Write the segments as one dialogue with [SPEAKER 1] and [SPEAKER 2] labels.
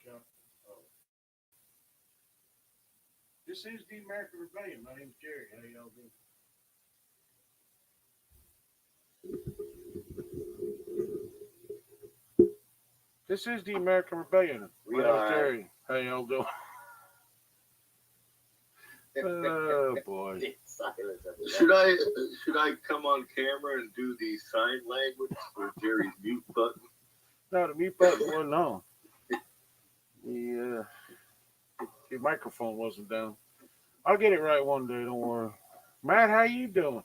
[SPEAKER 1] count. Oh. This is the American Rebellion. My name's Jerry. How y'all doing? This is the American Rebellion. My name's Jerry. How y'all doing? Oh boy.
[SPEAKER 2] Should I come on camera and do the sign language for Jerry's mute button?
[SPEAKER 1] No, the mute button wasn't on. The microphone wasn't down. I'll get it right one day. Don't worry. Matt, how you doing?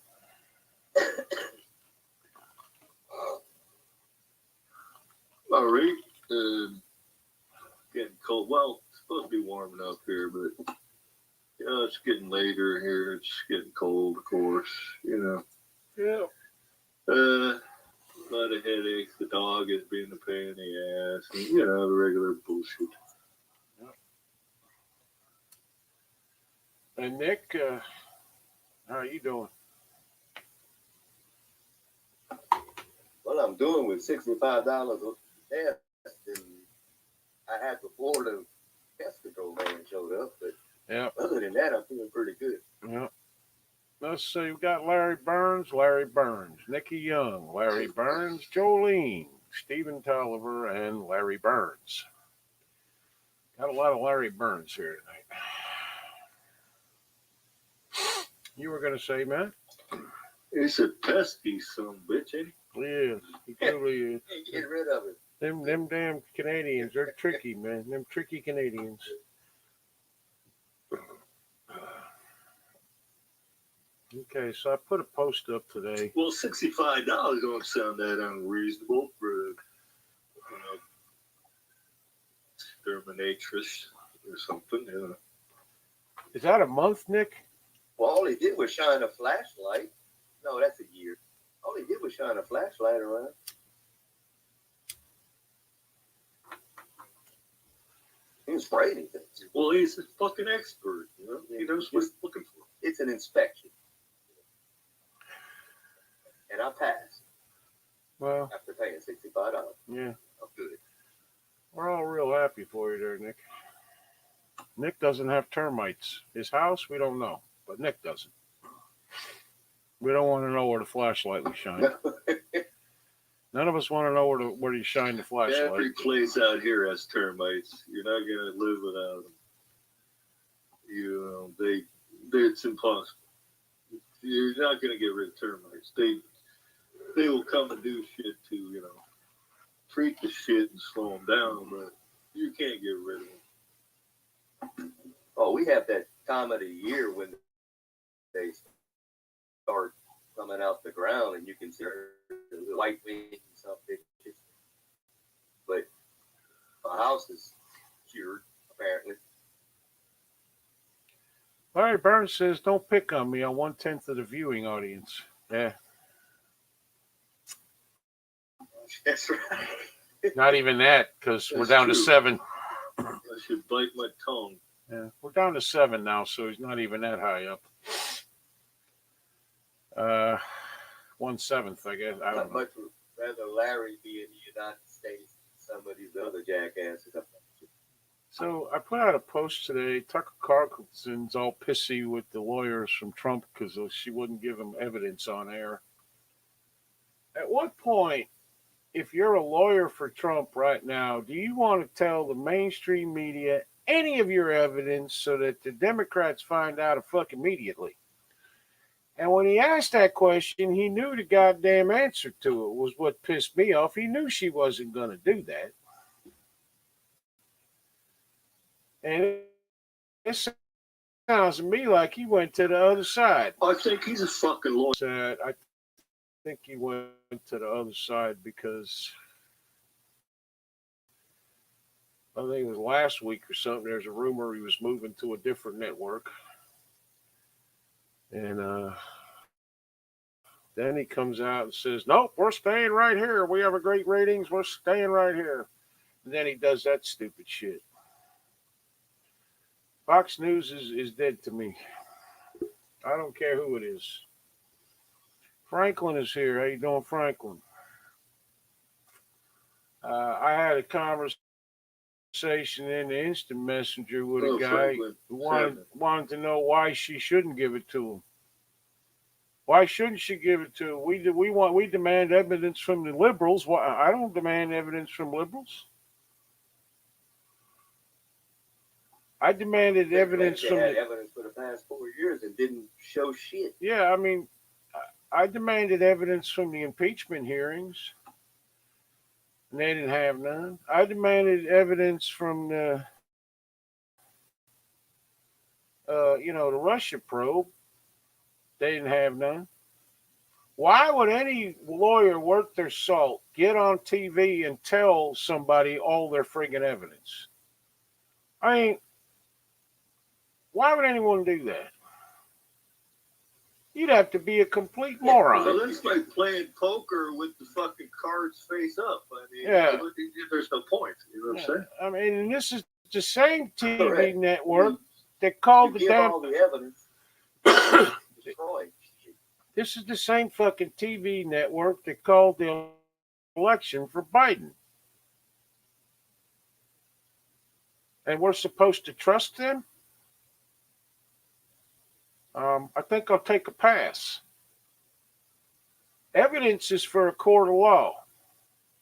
[SPEAKER 2] All right. Getting cold. Well, it's supposed to be warming up here, but it's getting later here. It's getting cold, of course.
[SPEAKER 1] Yeah.
[SPEAKER 2] A lot of headaches. The dog is being a pain in the ass, and the regular bullshit.
[SPEAKER 1] And Nick, how are you doing?
[SPEAKER 3] Well, I'm doing with $65 a test, and I had the Florida pest control man showed up, but other than that, I'm feeling pretty good.
[SPEAKER 1] Yeah. Let's see, we've got Larry Burns, Nikki Young, Larry Burns, Jolene, Stephen Tolliver, and Larry Burns. Got a lot of Larry Burns here tonight. You were going to say, Matt?
[SPEAKER 2] He's a pesky son of a bitch, ain't
[SPEAKER 1] he? Yeah, he totally is.
[SPEAKER 3] Get rid of it.
[SPEAKER 1] Them damn Canadians, they're tricky, man. Them tricky Canadians. Okay, so I put a post up today.
[SPEAKER 2] Well, $65 don't sound that unreasonable for exterminatrix or something.
[SPEAKER 1] Is that a month, Nick?
[SPEAKER 3] Well, all he did was shine a flashlight. No, that's a year. All he did was shine a flashlight around. He was spraying things.
[SPEAKER 2] Well, he's a fucking expert. He knows what he's looking for.
[SPEAKER 3] It's an inspection. And I passed.
[SPEAKER 1] Well,
[SPEAKER 3] after paying $65.
[SPEAKER 1] Yeah.
[SPEAKER 3] I'm good.
[SPEAKER 1] We're all real happy for you there, Nick. Nick doesn't have termites. His house, we don't know, but Nick doesn't. We don't want to know where the flashlight was shining. None of us want to know where you shine the flashlight.
[SPEAKER 2] Every place out here has termites. You're not going to live without them. It's impossible. You're not going to get rid of termites. They will come and do shit to, treat the shit and slow them down, but you can't get rid of them.
[SPEAKER 3] Oh, we have that time of the year when they start coming out the ground and you can see the white wings and some bitches. But my house is cured, apparently.
[SPEAKER 1] Larry Burns says, don't pick on me. I'm 1/10 of the viewing audience. Yeah.
[SPEAKER 3] That's right.
[SPEAKER 1] Not even that, because we're down to 7.
[SPEAKER 2] I should bite my tongue.
[SPEAKER 1] Yeah, we're down to 7 now, so he's not even that high up. 1/7, I guess. I don't know.
[SPEAKER 3] Much rather Larry be in the United States than some of these other jackasses.
[SPEAKER 1] So I put out a post today. Tucker Carlson's all pissy with the lawyers from Trump because she wouldn't give him evidence on air. At what point, if you're a lawyer for Trump right now, do you want to tell the mainstream media any of your evidence so that the Democrats find out immediately? And when he asked that question, he knew the goddamn answer to it was what pissed me off. He knew she wasn't going to do that. And it sounds to me like he went to the other side.
[SPEAKER 2] I think he's a fucking lawyer.
[SPEAKER 1] I think he went to the other side because I think it was last week or something. There's a rumor he was moving to a different network. And then he comes out and says, nope, we're staying right here. We have a great ratings. We're staying right here. And then he does that stupid shit. Fox News is dead to me. I don't care who it is. Franklin is here. How you doing, Franklin? I had a conversation conversation in the instant messenger with a
[SPEAKER 2] Oh,
[SPEAKER 1] guy
[SPEAKER 2] Franklin
[SPEAKER 1] who
[SPEAKER 2] Salmon.
[SPEAKER 1] wanted to know why she shouldn't give it to him. Why shouldn't she give it to him? We demand evidence from the liberals. Why I don't demand evidence from liberals. I demanded
[SPEAKER 3] They claimed
[SPEAKER 1] evidence
[SPEAKER 3] they
[SPEAKER 1] from
[SPEAKER 3] had
[SPEAKER 1] the
[SPEAKER 3] evidence for the past 4 years and didn't show shit.
[SPEAKER 1] yeah. I mean, I demanded evidence from the impeachment hearings, and they didn't have none. I demanded evidence from the Russia probe. They didn't have none. Why would any lawyer worth their salt get on TV and tell somebody all their friggin' evidence? I mean, why would anyone do that? You'd have to be a complete
[SPEAKER 2] So
[SPEAKER 1] moron.
[SPEAKER 2] that's like playing poker with the fucking cards face up. I mean,
[SPEAKER 1] Yeah.
[SPEAKER 2] there's no point. You know what I'm saying?
[SPEAKER 1] I mean, and this is the same TV
[SPEAKER 3] Correct.
[SPEAKER 1] network that called
[SPEAKER 3] You
[SPEAKER 1] the
[SPEAKER 3] give
[SPEAKER 1] damn.
[SPEAKER 3] all the evidence, destroy shit.
[SPEAKER 1] This is the same fucking TV network that called the election for Biden. And we're supposed to trust them? I think I'll take a pass. Evidence is for a court of law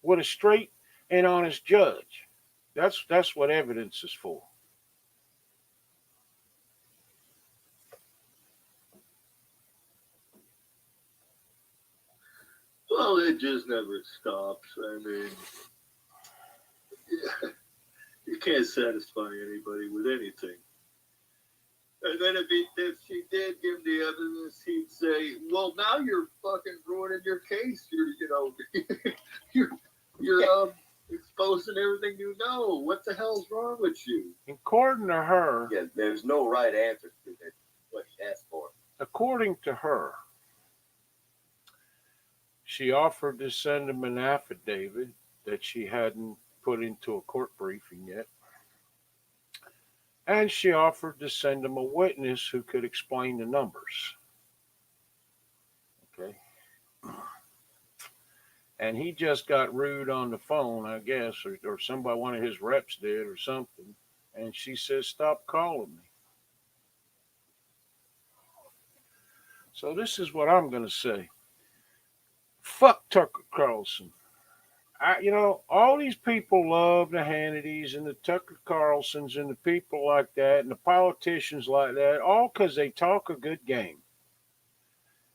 [SPEAKER 1] with a straight and honest judge. That's what evidence is for.
[SPEAKER 2] Well, it just never stops. I mean, yeah, you can't satisfy anybody with anything. And then if she did give the evidence, he'd say, "Well, now you're fucking ruining your case. You're exposing everything you know. What the hell's wrong with you?"
[SPEAKER 1] According to her,
[SPEAKER 3] Yeah, there's no right answer to that. What she asked for.
[SPEAKER 1] according to her, she offered to send him an affidavit that she hadn't put into a court briefing yet. And she offered to send him a witness who could explain the numbers. Okay. And he just got rude on the phone, I guess, or somebody, one of his reps did or something. And she says, "Stop calling me." So this is what I'm going to say. Fuck Tucker Carlson. All these people love the Hannitys and the Tucker Carlsons and the people like that and the politicians like that, all because they talk a good game.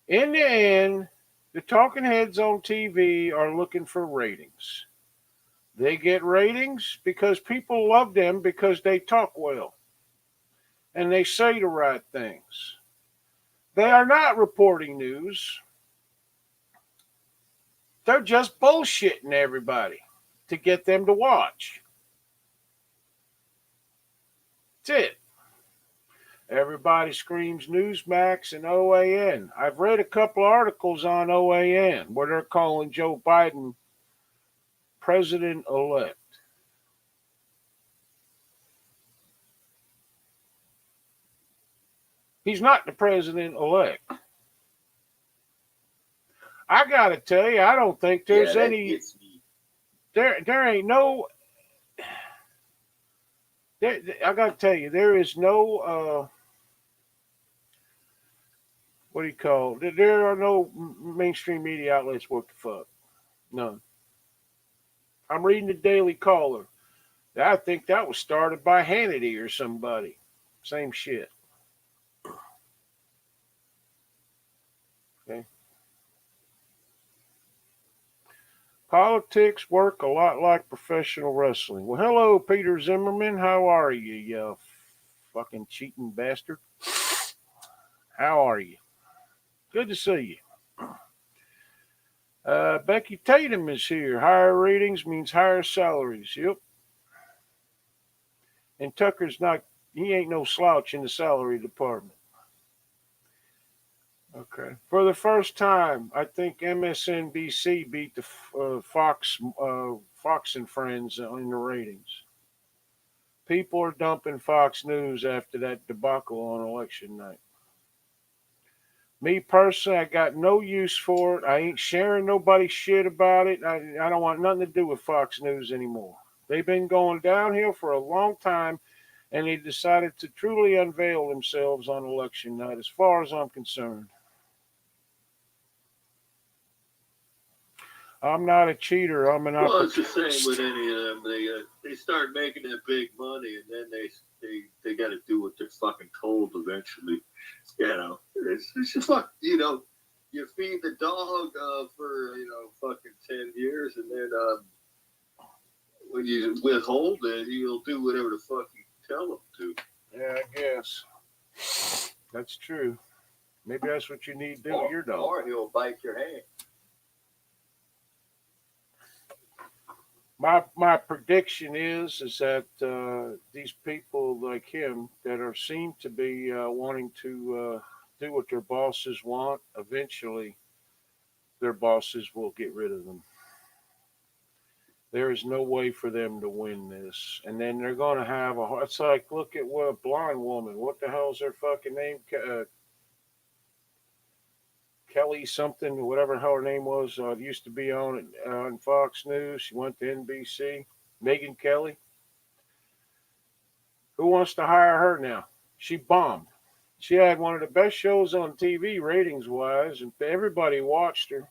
[SPEAKER 1] In the end, the talking heads on TV are looking for ratings. They get ratings because people love them because they talk well and they say the right things. They are not reporting news. They're just bullshitting everybody to get them to watch. That's it. Everybody screams Newsmax and OAN. I've read a couple articles on OAN where they're calling Joe Biden president-elect. He's not the president-elect. I got to tell you, I don't think there's
[SPEAKER 3] that
[SPEAKER 1] any.
[SPEAKER 3] gets me.
[SPEAKER 1] There ain't no. I got to tell you, there is no. What do you call it? There are no mainstream media outlets worth the fuck. None. I'm reading the Daily Caller. I think that was started by Hannity or somebody. Same shit. Okay. Politics work a lot like professional wrestling. Well, hello, Peter Zimmerman. How are you, you fucking cheating bastard? How are you? Good to see you. Becky Tatum is here. Higher ratings means higher salaries. Yep. And Tucker's not, he ain't no slouch in the salary department. Okay. For the first time, I think MSNBC beat the Fox and Friends in the ratings. People are dumping Fox News after that debacle on election night. Me personally, I got no use for it. I ain't sharing nobody's shit about it. I don't want nothing to do with Fox News anymore. They've been going downhill for a long time, and they decided to truly unveil themselves on election night, as far as I'm concerned. I'm not a cheater. I'm an
[SPEAKER 2] Well, it's the
[SPEAKER 1] opportunist.
[SPEAKER 2] same with any of them. They start making that big money, and then they got to do what they're fucking told eventually. You know, it's just fuck. You know, you feed the dog for fucking 10 years, and then when you withhold it, he'll do whatever the fuck you tell him to.
[SPEAKER 1] Yeah, I guess that's true. Maybe that's what you need to do with your dog.
[SPEAKER 3] Or he'll bite your hand.
[SPEAKER 1] My prediction is that these people like him that are seem to be wanting to do what their bosses want, eventually their bosses will get rid of them. There is no way for them to win this, and then they're going to have a. It's like look at what a blind woman. What the hell's her fucking name? Kelly something, whatever the hell her name was. Used to be on Fox News. She went to NBC. Megan Kelly. Who wants to hire her now? She bombed. She had one of the best shows on TV ratings wise, and everybody watched her.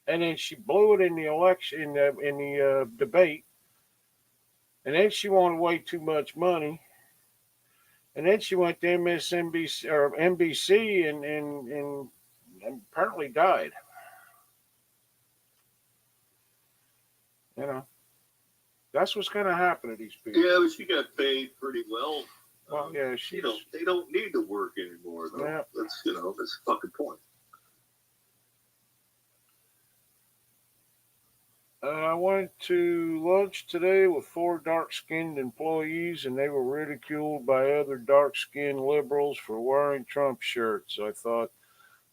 [SPEAKER 1] And then she blew it in the election, in the debate. And then she wanted way too much money. And then she went to MSNBC or NBC and apparently died. You know, that's what's going to happen to these people.
[SPEAKER 2] Yeah, but she got paid pretty well.
[SPEAKER 1] Well, yeah,
[SPEAKER 2] They don't need to work anymore, though.
[SPEAKER 1] Yeah.
[SPEAKER 2] That's the fucking point.
[SPEAKER 1] I went to lunch today with 4 dark-skinned employees, and they were ridiculed by other dark-skinned liberals for wearing Trump shirts. I thought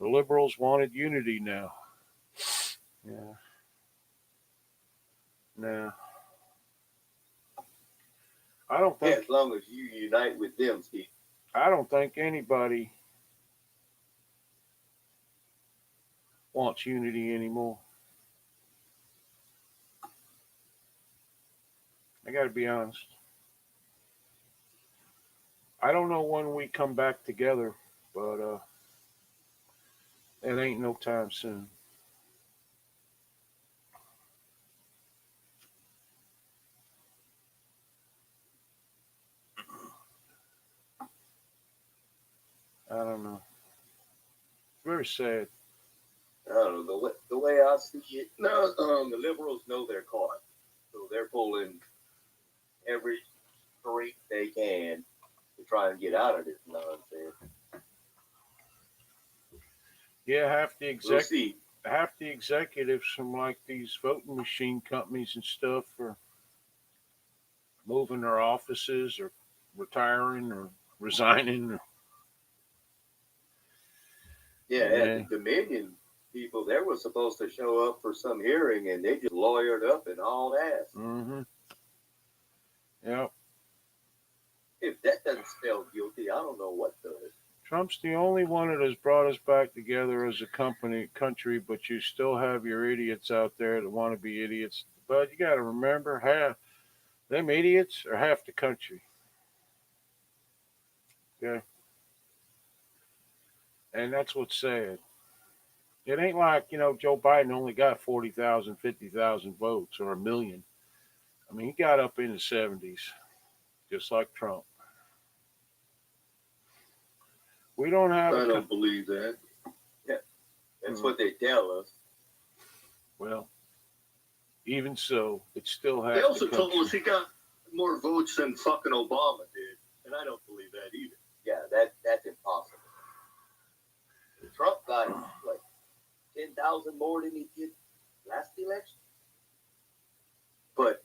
[SPEAKER 1] the liberals wanted unity now. Yeah. No. I don't
[SPEAKER 3] Yeah,
[SPEAKER 1] think
[SPEAKER 3] as long as you unite with them, Steve.
[SPEAKER 1] I don't think anybody wants unity anymore. I got to be honest. I don't know when we come back together, but it ain't no time soon. I don't know. Very sad.
[SPEAKER 3] I don't know the way I see it. No, the liberals know they're caught, so they're pulling every street they can to try and get out of this nonsense.
[SPEAKER 1] Yeah,
[SPEAKER 3] We'll see.
[SPEAKER 1] half the executives from like these voting machine companies and stuff are moving their offices or retiring or resigning.
[SPEAKER 3] Yeah, and the Dominion people, they were supposed to show up for some hearing, and they just lawyered up and all that.
[SPEAKER 1] Mm-hmm. Yep.
[SPEAKER 3] If that doesn't spell guilty, I don't know what does.
[SPEAKER 1] Trump's the only one that has brought us back together as a country, but you still have your idiots out there that want to be idiots. But you got to remember, half them idiots are half the country. Okay, and that's what's sad. It ain't like Joe Biden only got 40,000, 50,000 votes or a million. I mean, he got up in the 70s, just like Trump. We don't have.
[SPEAKER 2] I don't believe that.
[SPEAKER 3] Yeah, that's what they tell us.
[SPEAKER 1] Well, even so, it's still half.
[SPEAKER 2] They also
[SPEAKER 1] the
[SPEAKER 2] told
[SPEAKER 1] country.
[SPEAKER 2] us he got more votes than fucking Obama did, and I don't believe that either.
[SPEAKER 3] Yeah, that's impossible. Trump got like 10,000 more than he did last election, but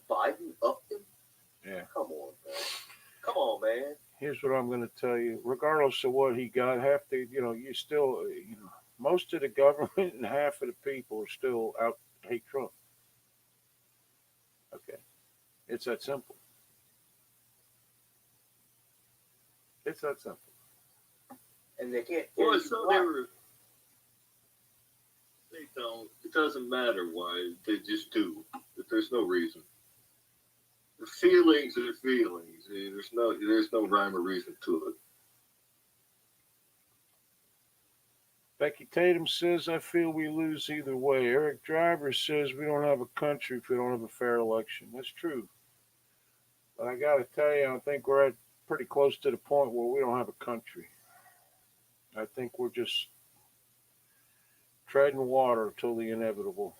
[SPEAKER 3] Biden upped him.
[SPEAKER 1] Yeah.
[SPEAKER 3] Come on, man. Come on, man.
[SPEAKER 1] Here's what I'm going to tell you. Regardless of what he got, half the you still most of the government and half of the people are still out to hate Trump. Okay, it's that simple. It's that simple.
[SPEAKER 3] And they can't.
[SPEAKER 2] Well, so don't. It doesn't matter why. They just do. There's no reason. The feelings are feelings. There's no rhyme or reason to it.
[SPEAKER 1] Becky Tatum says, I feel we lose either way. Eric Driver says we don't have a country if we don't have a fair election. That's true. But I got to tell you, I think we're at pretty close to the point where we don't have a country. I think we're just treading water until the inevitable.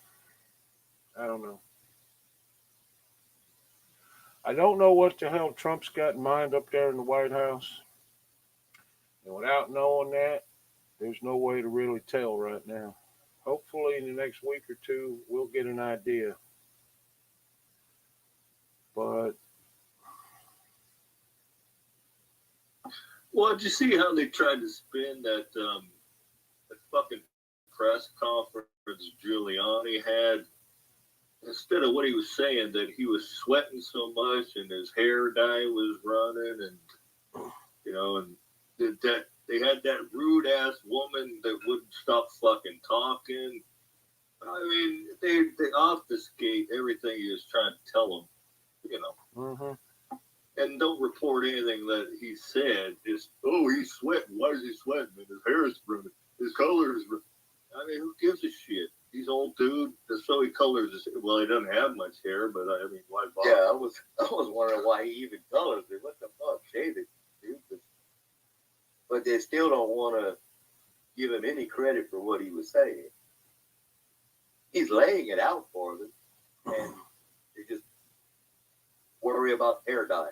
[SPEAKER 1] I don't know. I don't know what the hell Trump's got in mind up there in the White House. And without knowing that, there's no way to really tell right now. Hopefully, in the next week or two, we'll get an idea. But
[SPEAKER 2] Well, did you see how they tried to spin that fucking press conference Giuliani had? Instead of what he was saying, that he was sweating so much and his hair dye was running, and and they had that rude ass woman that wouldn't stop fucking talking. I mean, they obfuscate everything he was trying to tell them, and don't report anything that he said. Just, oh, he's sweating. Why is he sweating? And his hair is running. His color is running. I mean, who gives a shit? He's old dude. So he colors his. Well, he doesn't have much hair, but I mean, why bother?
[SPEAKER 3] Yeah, I was wondering why he even colors it. What the fuck? Shave it, dude. But they still don't want to give him any credit for what he was saying. He's laying it out for them, and they just worry about hair dye.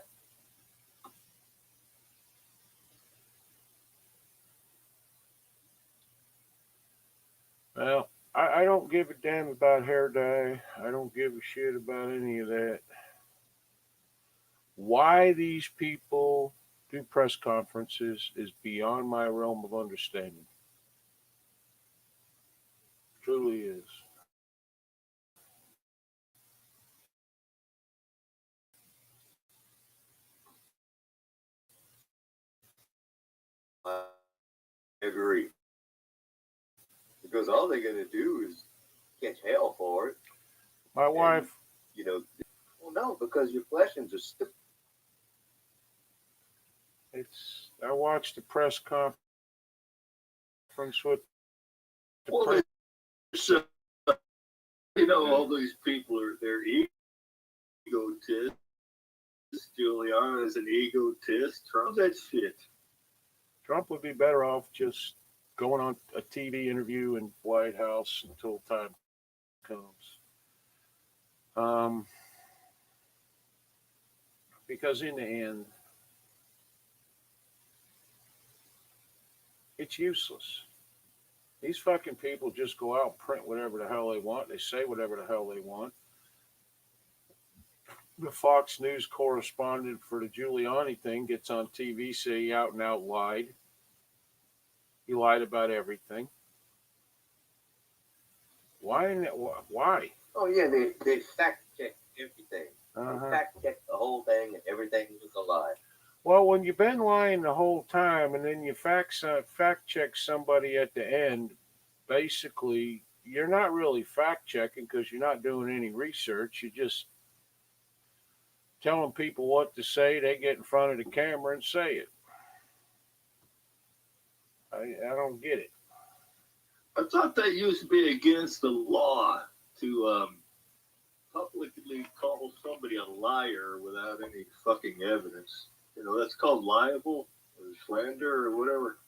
[SPEAKER 1] Well, I don't give a damn about hair dye. I don't give a shit about any of that. Why these people do press conferences is beyond my realm of understanding. Truly is.
[SPEAKER 3] I agree. Because all they're going to do is catch hell for it.
[SPEAKER 1] My wife,
[SPEAKER 3] Well, no, because your questions are stupid.
[SPEAKER 1] I watched the press conference with the
[SPEAKER 2] Well, so, all these people they're egotists. Giuliani is an egotist. Trump's that shit.
[SPEAKER 1] Trump would be better off just going on a TV interview in White House until time comes. Because in the end, it's useless. These fucking people just go out and print whatever the hell they want. They say whatever the hell they want. The Fox News correspondent for the Giuliani thing gets on TV, say he out and out lied. He lied about everything. Why? Why?
[SPEAKER 3] Oh, yeah, they fact check everything. They fact check the whole thing, and everything was a lie.
[SPEAKER 1] Well, when you've been lying the whole time and then you fact check somebody at the end, basically, you're not really fact checking because you're not doing any research. You're just telling people what to say. They get in front of the camera and say it. I don't get it.
[SPEAKER 2] I thought that used to be against the law to publicly call somebody a liar without any fucking evidence. That's called libel or slander or whatever.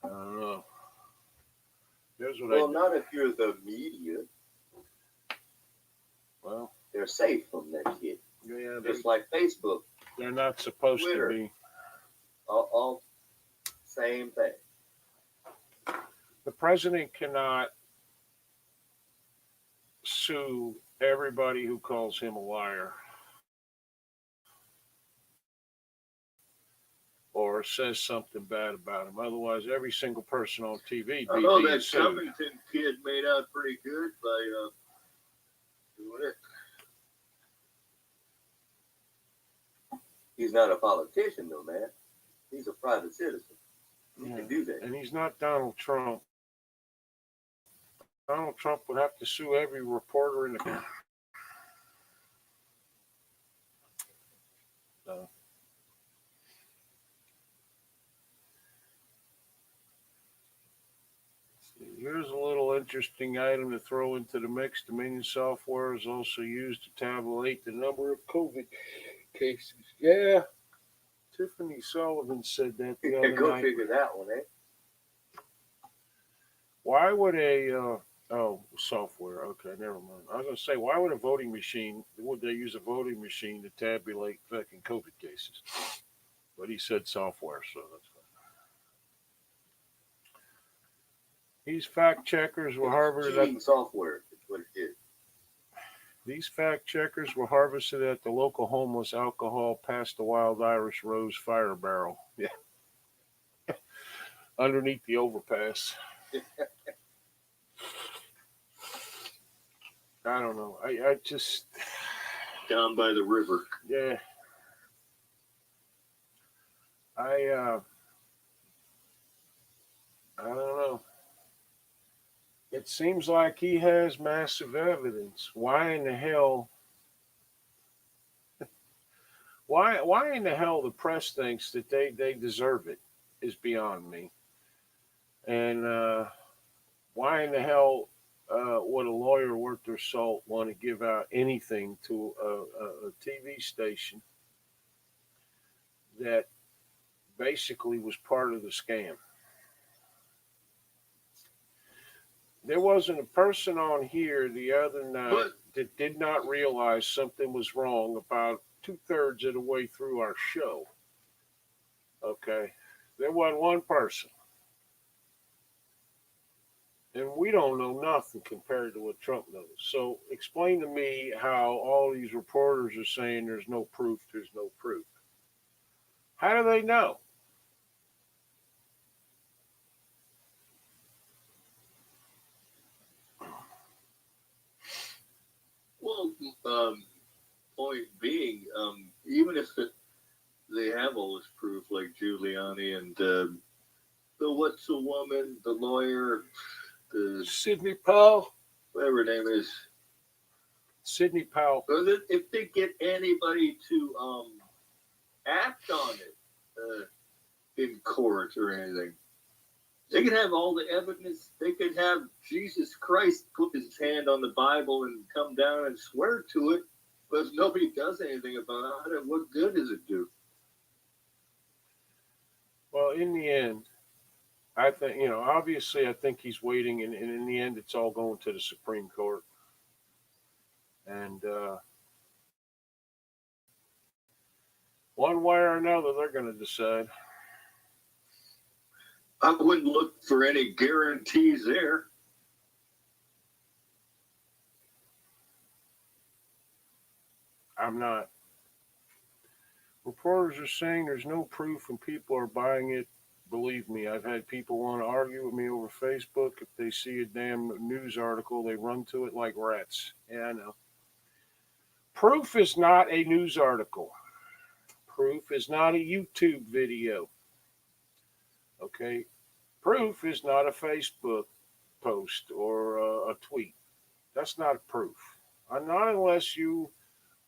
[SPEAKER 1] I don't know. Here's what
[SPEAKER 3] Well, not if you're the media.
[SPEAKER 1] Well,
[SPEAKER 3] they're safe from that shit.
[SPEAKER 1] Yeah,
[SPEAKER 3] just like Facebook.
[SPEAKER 1] They're not supposed
[SPEAKER 3] Twitter.
[SPEAKER 1] to be.
[SPEAKER 3] All same thing.
[SPEAKER 1] The president cannot sue everybody who calls him a liar or says something bad about him. Otherwise, every single person on TV.
[SPEAKER 2] I know that Covington kid made out pretty good by doing it.
[SPEAKER 3] He's not a politician, though, man. He's a private citizen. He can do that.
[SPEAKER 1] And he's not Donald Trump. Donald Trump would have to sue every reporter in the so, here's a little interesting item to throw into the mix. Dominion software is also used to tabulate the number of COVID cases. Yeah, Tiffany Sullivan said that the other
[SPEAKER 3] Go
[SPEAKER 1] night.
[SPEAKER 3] figure that one, eh?
[SPEAKER 1] Why would a software? Okay, never mind. I was gonna say, why would a voting machine? Would they use a voting machine to tabulate fucking COVID cases? But he said software, so that's fine. These fact checkers were harvested
[SPEAKER 3] Cheating software is what it is.
[SPEAKER 1] These fact checkers were harvested at the local homeless alcohol past the Wild Irish Rose fire barrel. Yeah, underneath the overpass. I don't know. I just
[SPEAKER 2] down by the river.
[SPEAKER 1] yeah. I don't know. It seems like he has massive evidence. Why in the hell? Why in the hell the press thinks that they deserve it is beyond me. And why in the hell would a lawyer worth their salt want to give out anything to a TV station that basically was part of the scam? There wasn't a person on here the other night that did not realize something was wrong about 2/3 of the way through our show. Okay. There wasn't one person. And we don't know nothing compared to what Trump knows. So explain to me how all these reporters are saying there's no proof, there's no proof. How do they know?
[SPEAKER 2] Well, point being, even if they have all this proof, like Giuliani and the what's a woman, the lawyer, the
[SPEAKER 1] Sidney Powell.
[SPEAKER 2] whatever her name is,
[SPEAKER 1] Sidney Powell.
[SPEAKER 2] or if they get anybody to act on it in court or anything, they could have all the evidence. They could have Jesus Christ put his hand on the Bible and come down and swear to it, but if nobody does anything about it, what good does it do?
[SPEAKER 1] Well, in the end, I think, obviously I think he's waiting, and in the end, it's all going to the Supreme Court. And one way or another, they're going to decide.
[SPEAKER 2] I wouldn't look for any guarantees there.
[SPEAKER 1] I'm not. Reporters are saying there's no proof and people are buying it. Believe me, I've had people want to argue with me over Facebook. If they see a damn news article, they run to it like rats. Yeah, I know. Proof is not a news article. Proof is not a YouTube video. Okay? Proof is not a Facebook post or a tweet. That's not proof. Not unless you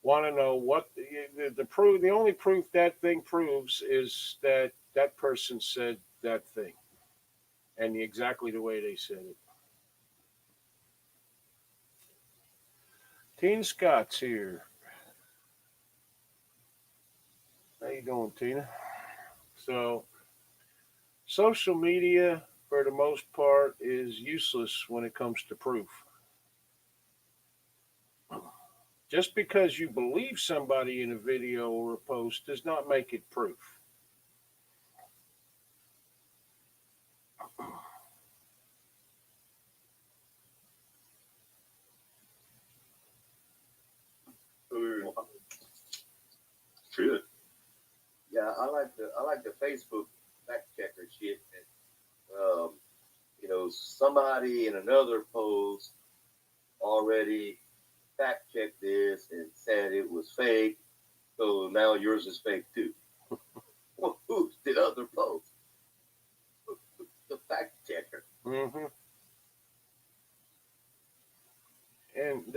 [SPEAKER 1] want to know what the proof. The only proof that thing proves is that that person said that thing, and exactly the way they said it. Tina Scott's here. How you doing, Tina? So, social media, for the most part, is useless when it comes to proof. Just because you believe somebody in a video or a post does not make it proof.
[SPEAKER 2] Shit.
[SPEAKER 3] Yeah, I like the Facebook fact checker shit. And, somebody in another post already fact checked this and said it was fake, so now yours is fake too. Well, who's the other post? The fact checker.
[SPEAKER 1] Mm-hmm.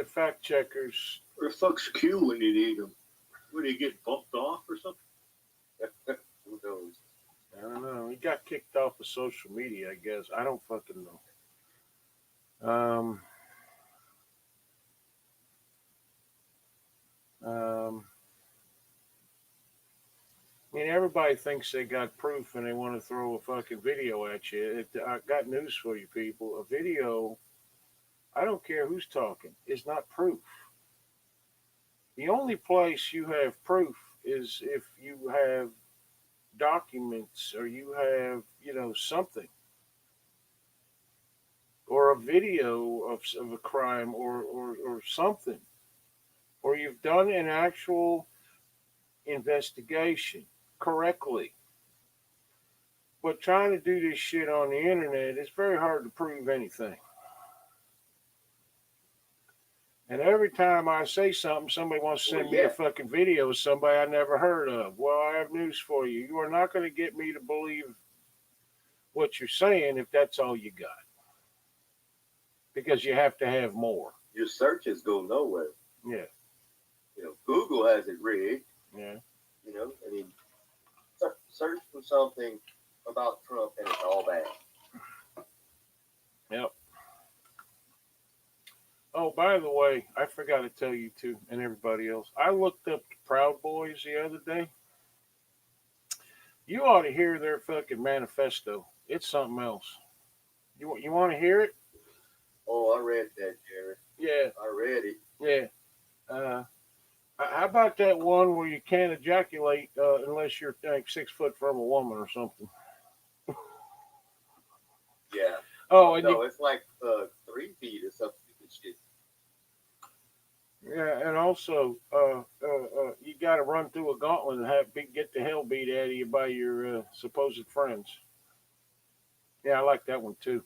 [SPEAKER 1] fact checkers.
[SPEAKER 2] Where the fuck's Q when you need him? Would he get bumped off or something?
[SPEAKER 3] Who knows?
[SPEAKER 1] I don't know. He got kicked off of social media, I guess. I don't fucking know. I mean, everybody thinks they got proof and they want to throw a fucking video at you. I got news for you people. A video, I don't care who's talking, is not proof. The only place you have proof is if you have documents or you have, something. Or a video of a crime or something. Or you've done an actual investigation correctly. But trying to do this shit on the internet, it's very hard to prove anything. And every time I say something, somebody wants to send me a fucking video of somebody I never heard of. Well, I have news for you. You are not going to get me to believe what you're saying if that's all you got. Because you have to have more.
[SPEAKER 3] Your searches go nowhere.
[SPEAKER 1] Yeah.
[SPEAKER 3] Google has it rigged.
[SPEAKER 1] Yeah.
[SPEAKER 3] I mean, search for something about Trump and it's all bad.
[SPEAKER 1] Yep. Oh, by the way, I forgot to tell you too, and everybody else. I looked up the Proud Boys the other day. You ought to hear their fucking manifesto. It's something else. You want to hear it?
[SPEAKER 3] Oh, I read that, Jerry.
[SPEAKER 1] Yeah.
[SPEAKER 3] I read it.
[SPEAKER 1] Yeah. How about that one where you can't ejaculate unless you're like 6 foot from a woman or something?
[SPEAKER 3] Yeah.
[SPEAKER 1] Oh, and
[SPEAKER 3] it's like 3 feet or something. Shit.
[SPEAKER 1] Yeah, and also you got to run through a gauntlet and get the hell beat out of you by your supposed friends. Yeah, I like that one too.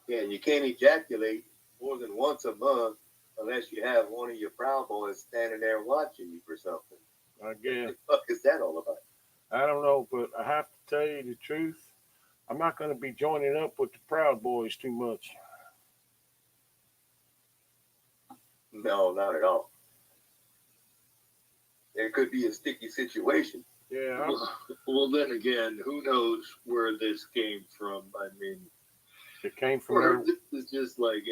[SPEAKER 3] Yeah, you can't ejaculate more than once a month unless you have one of your Proud Boys standing there watching you for something.
[SPEAKER 1] I guess.
[SPEAKER 3] What the fuck is that all about?
[SPEAKER 1] I don't know, but I have to tell you the truth. I'm not going to be joining up with the Proud Boys too much.
[SPEAKER 3] No, not at all. There could be a sticky situation.
[SPEAKER 1] Yeah.
[SPEAKER 2] Well, then again, who knows where this came from? I mean,
[SPEAKER 1] it came from their.
[SPEAKER 2] It's just like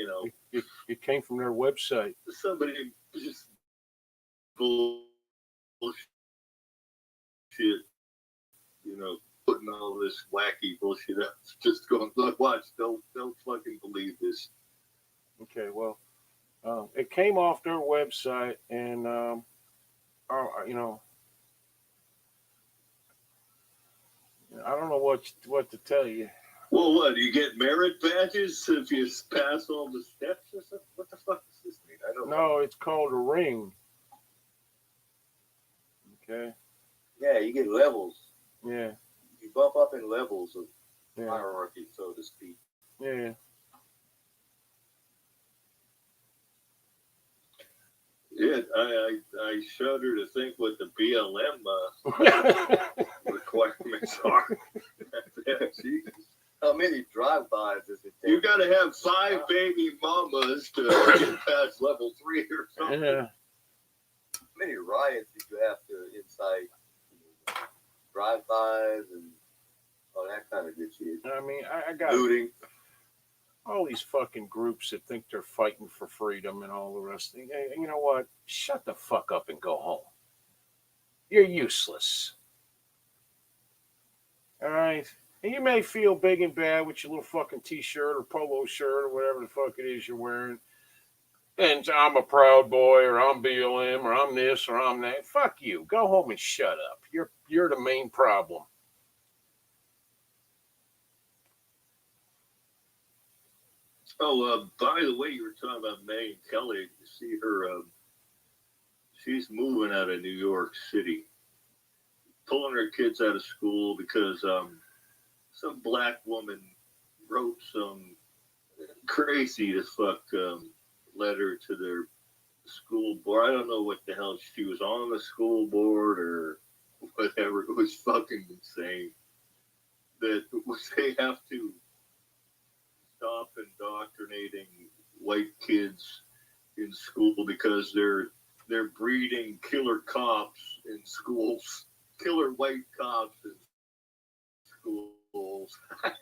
[SPEAKER 1] It came from their website.
[SPEAKER 2] Somebody just bullshit, putting all this wacky bullshit up. Just going, look, watch, don't fucking believe this.
[SPEAKER 1] Okay, well, it came off their website, and I don't know what to tell you.
[SPEAKER 2] Well, what, you get merit badges if you pass all the steps or something? What the fuck does this mean? I don't know.
[SPEAKER 1] No, it's called a ring. Okay.
[SPEAKER 3] Yeah, you get levels.
[SPEAKER 1] Yeah.
[SPEAKER 3] You bump up in levels of
[SPEAKER 1] Yeah.
[SPEAKER 3] hierarchy, so to speak.
[SPEAKER 1] Yeah.
[SPEAKER 2] Yeah, I shudder to think what the BLM requirements are. Jesus.
[SPEAKER 3] How many drive-bys does it take?
[SPEAKER 2] You got to have 5 baby mamas to get past level 3 or something.
[SPEAKER 1] Yeah.
[SPEAKER 3] How many riots did you have to incite? Drive-bys and all that kind of good shit.
[SPEAKER 1] I mean, I got
[SPEAKER 3] looting.
[SPEAKER 1] All these fucking groups that think they're fighting for freedom and all the rest. You know what? Shut the fuck up and go home. You're useless. All right? And you may feel big and bad with your little fucking t-shirt or polo shirt or whatever the fuck it is you're wearing. And I'm a Proud Boy or I'm BLM or I'm this or I'm that. Fuck you. Go home and shut up. You're the main problem.
[SPEAKER 2] Oh, by the way, you were talking about Megyn Kelly. You see her, she's moving out of New York City, pulling her kids out of school because some black woman wrote some crazy as fuck letter to their school board. I don't know what the hell, she was on the school board or whatever. It was fucking insane that they have to stop indoctrinating white kids in school because they're breeding killer cops in schools, killer white cops in schools.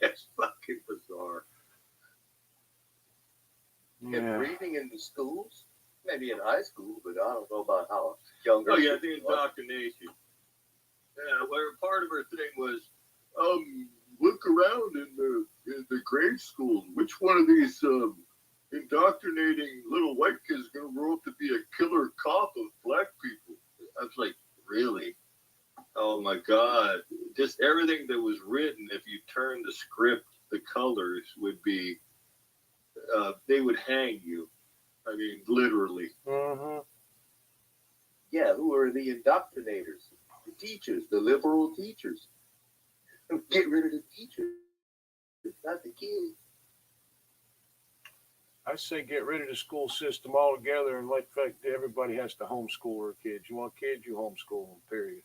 [SPEAKER 2] That's fucking bizarre.
[SPEAKER 3] And
[SPEAKER 1] Yeah.
[SPEAKER 3] breeding in the schools, maybe in high school, but I don't know about how younger.
[SPEAKER 2] Oh yeah, the indoctrination. Yeah, where part of her thing was, look around in the grade schools. Which one of these indoctrinating little white kids is gonna grow up to be a killer cop of black people? I was like, really? Oh my God! Just everything that was written, if you turn the script, the colors would be, they would hang you. I mean, literally.
[SPEAKER 1] Mm-hmm.
[SPEAKER 3] Yeah, who are the indoctrinators? The teachers, the liberal teachers. Get rid of the teachers, not the kids.
[SPEAKER 1] I say get rid of the school system altogether and let everybody has to homeschool their kids. You want kids, you homeschool them, period.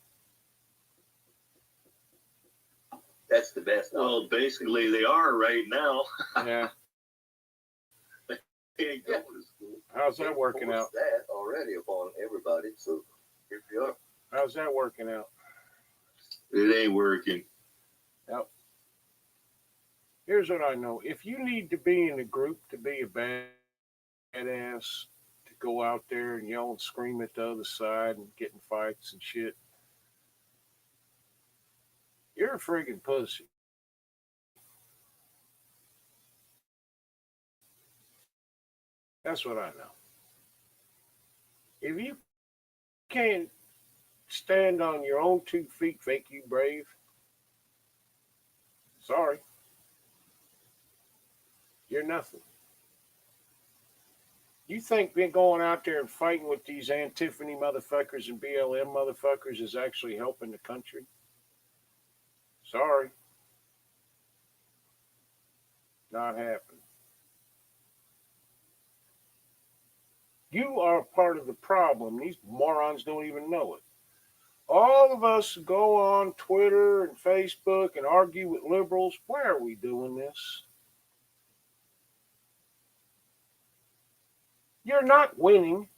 [SPEAKER 3] That's the best.
[SPEAKER 2] Well, basically, they are right now.
[SPEAKER 1] Yeah.
[SPEAKER 2] They ain't going to school.
[SPEAKER 1] How's that working out?
[SPEAKER 3] That already upon everybody. So here we are.
[SPEAKER 1] How's that working out?
[SPEAKER 2] It ain't working.
[SPEAKER 1] Yep. Here's what I know. If you need to be in a group to be a badass, to go out there and yell and scream at the other side and get in fights and shit, you're a friggin' pussy. That's what I know. If you can't stand on your own 2 feet, fake you brave, sorry. You're nothing. You think being going out there and fighting with these Antiphony motherfuckers and BLM motherfuckers is actually helping the country? Sorry. Not happening. You are part of the problem. These morons don't even know it. All of us go on Twitter and Facebook and argue with liberals. Why are we doing this? You're not winning.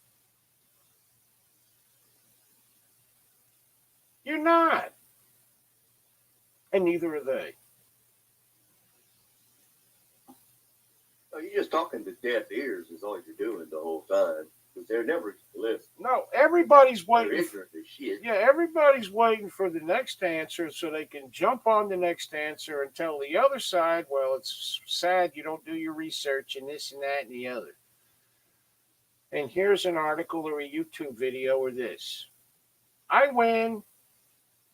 [SPEAKER 1] You're not. And neither are they.
[SPEAKER 3] Oh, you're just talking to deaf ears is all you're doing the whole time. Because they're never listening.
[SPEAKER 1] No, everybody's
[SPEAKER 3] They're
[SPEAKER 1] waiting.
[SPEAKER 3] ignorant as shit.
[SPEAKER 1] Yeah, everybody's waiting for the next answer so they can jump on the next answer and tell the other side, well, it's sad you don't do your research and this and that and the other. And here's an article or a YouTube video or this. I win.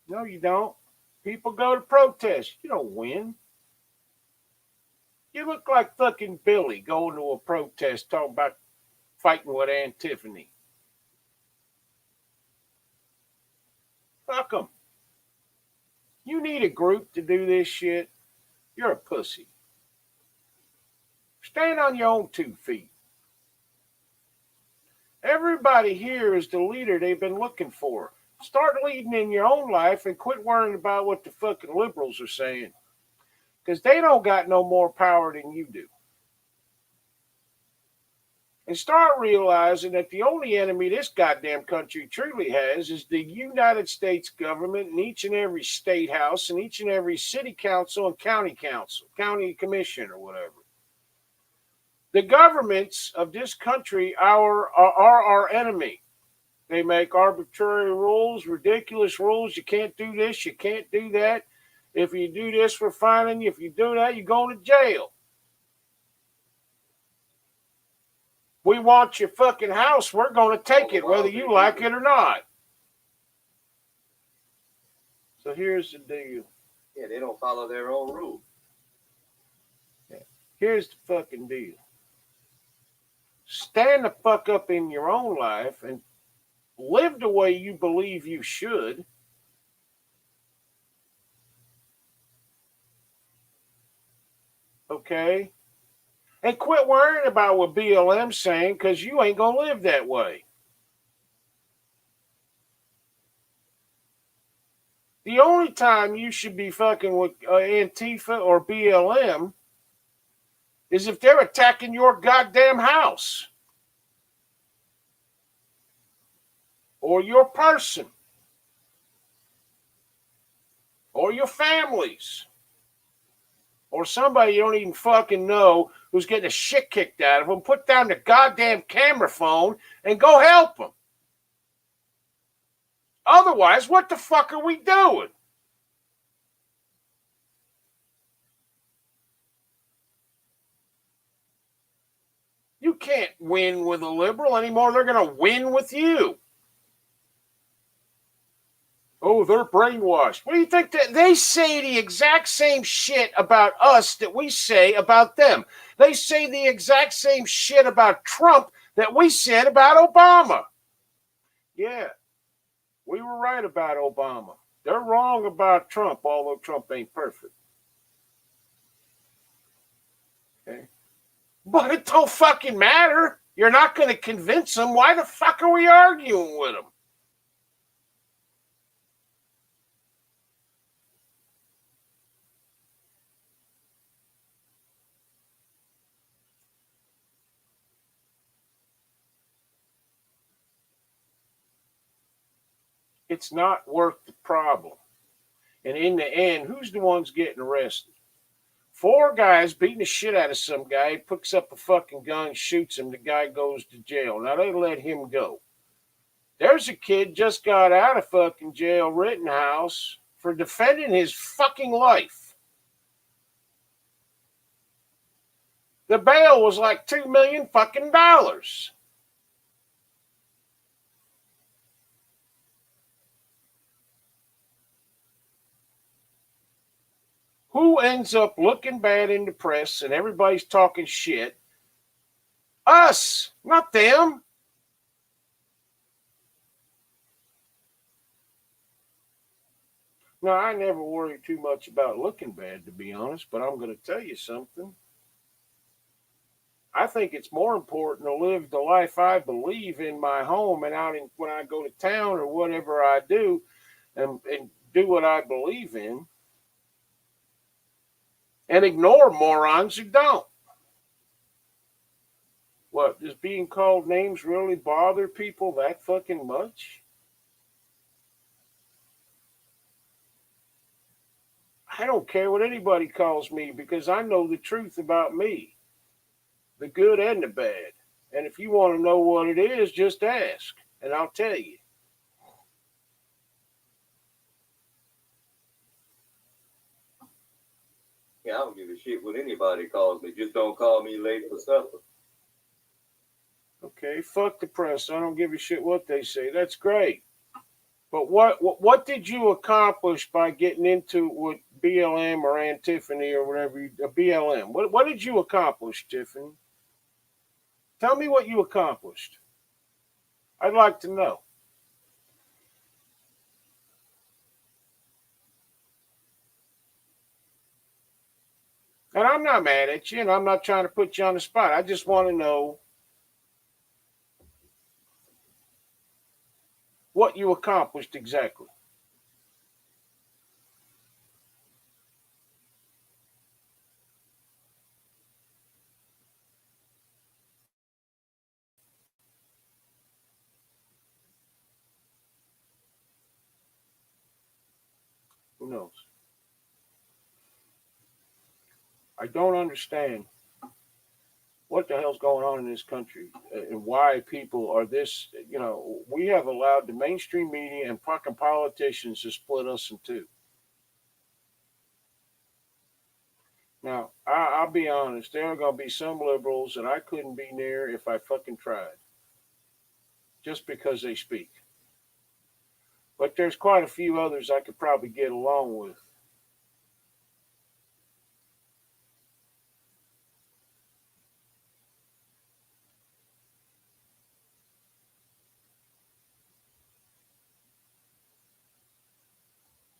[SPEAKER 1] No, you don't. People go to protest. You don't win. You look like fucking Billy going to a protest talking about fighting with Antiphony. Fuck them. You need a group to do this shit. You're a pussy. Stand on your own 2 feet. Everybody here is the leader they've been looking for. Start leading in your own life and quit worrying about what the fucking liberals are saying. Because they don't got no more power than you do. And start realizing that the only enemy this goddamn country truly has is the United States government and each and every state house and each and every city council and county commission or whatever. The governments of this country are our enemy. They make arbitrary rules, ridiculous rules. You can't do this, you can't do that. If you do this, we're fining you. If you do that, you're going to jail. We want your fucking house. We're going to take it, whether you like it or not. So here's the deal.
[SPEAKER 3] Yeah, they don't follow their own rules.
[SPEAKER 1] Here's the fucking deal. Stand the fuck up in your own life and live the way you believe you should. Okay? And quit worrying about what BLM's saying because you ain't going to live that way. The only time you should be fucking with Antifa or BLM is if they're attacking your goddamn house or your person or your families or somebody you don't even fucking know who's getting the shit kicked out of them. Put down the goddamn camera phone and go help them. Otherwise, what the fuck are we doing? You can't win with a liberal anymore. They're going to win with you. Oh, they're brainwashed. What do you think? That they say the exact same shit about us that we say about them. They say the exact same shit about Trump that we said about Obama. Yeah, we were right about Obama. They're wrong about Trump, although Trump ain't perfect. Okay. But it don't fucking matter. You're not going to convince them. Why the fuck are we arguing with them? It's not worth the problem. And in the end, who's the ones getting arrested? 4 guys beating the shit out of some guy. He picks up a fucking gun, shoots him. The guy goes to jail. Now they let him go. There's a kid just got out of fucking jail, Rittenhouse, for defending his fucking life. The bail was like $2 million fucking dollars. Who ends up looking bad in the press and everybody's talking shit? Us, not them. Now, I never worry too much about looking bad, to be honest, but I'm going to tell you something. I think it's more important to live the life I believe in my home and out in, when I go to town or whatever I do and do what I believe in. And ignore morons who don't. What, does being called names really bother people that fucking much? I don't care what anybody calls me because I know the truth about me, the good and the bad. And if you want to know what it is, just ask, and I'll tell you.
[SPEAKER 3] Yeah, I don't give a shit what anybody calls me. Just don't call me late for supper.
[SPEAKER 1] Okay, fuck the press. I don't give a shit what they say. That's great. But what did you accomplish by getting into with BLM or Antiphony or whatever, BLM? What did you accomplish, Tiffany? Tell me what you accomplished. I'd like to know. And I'm not mad at you, and I'm not trying to put you on the spot. I just want to know what you accomplished exactly. Who knows? I don't understand what the hell's going on in this country and why people are this. You know, we have allowed the mainstream media and fucking politicians to split us in two. Now, I'll be honest, there are going to be some liberals that I couldn't be near if I fucking tried, just because they speak. But there's quite a few others I could probably get along with.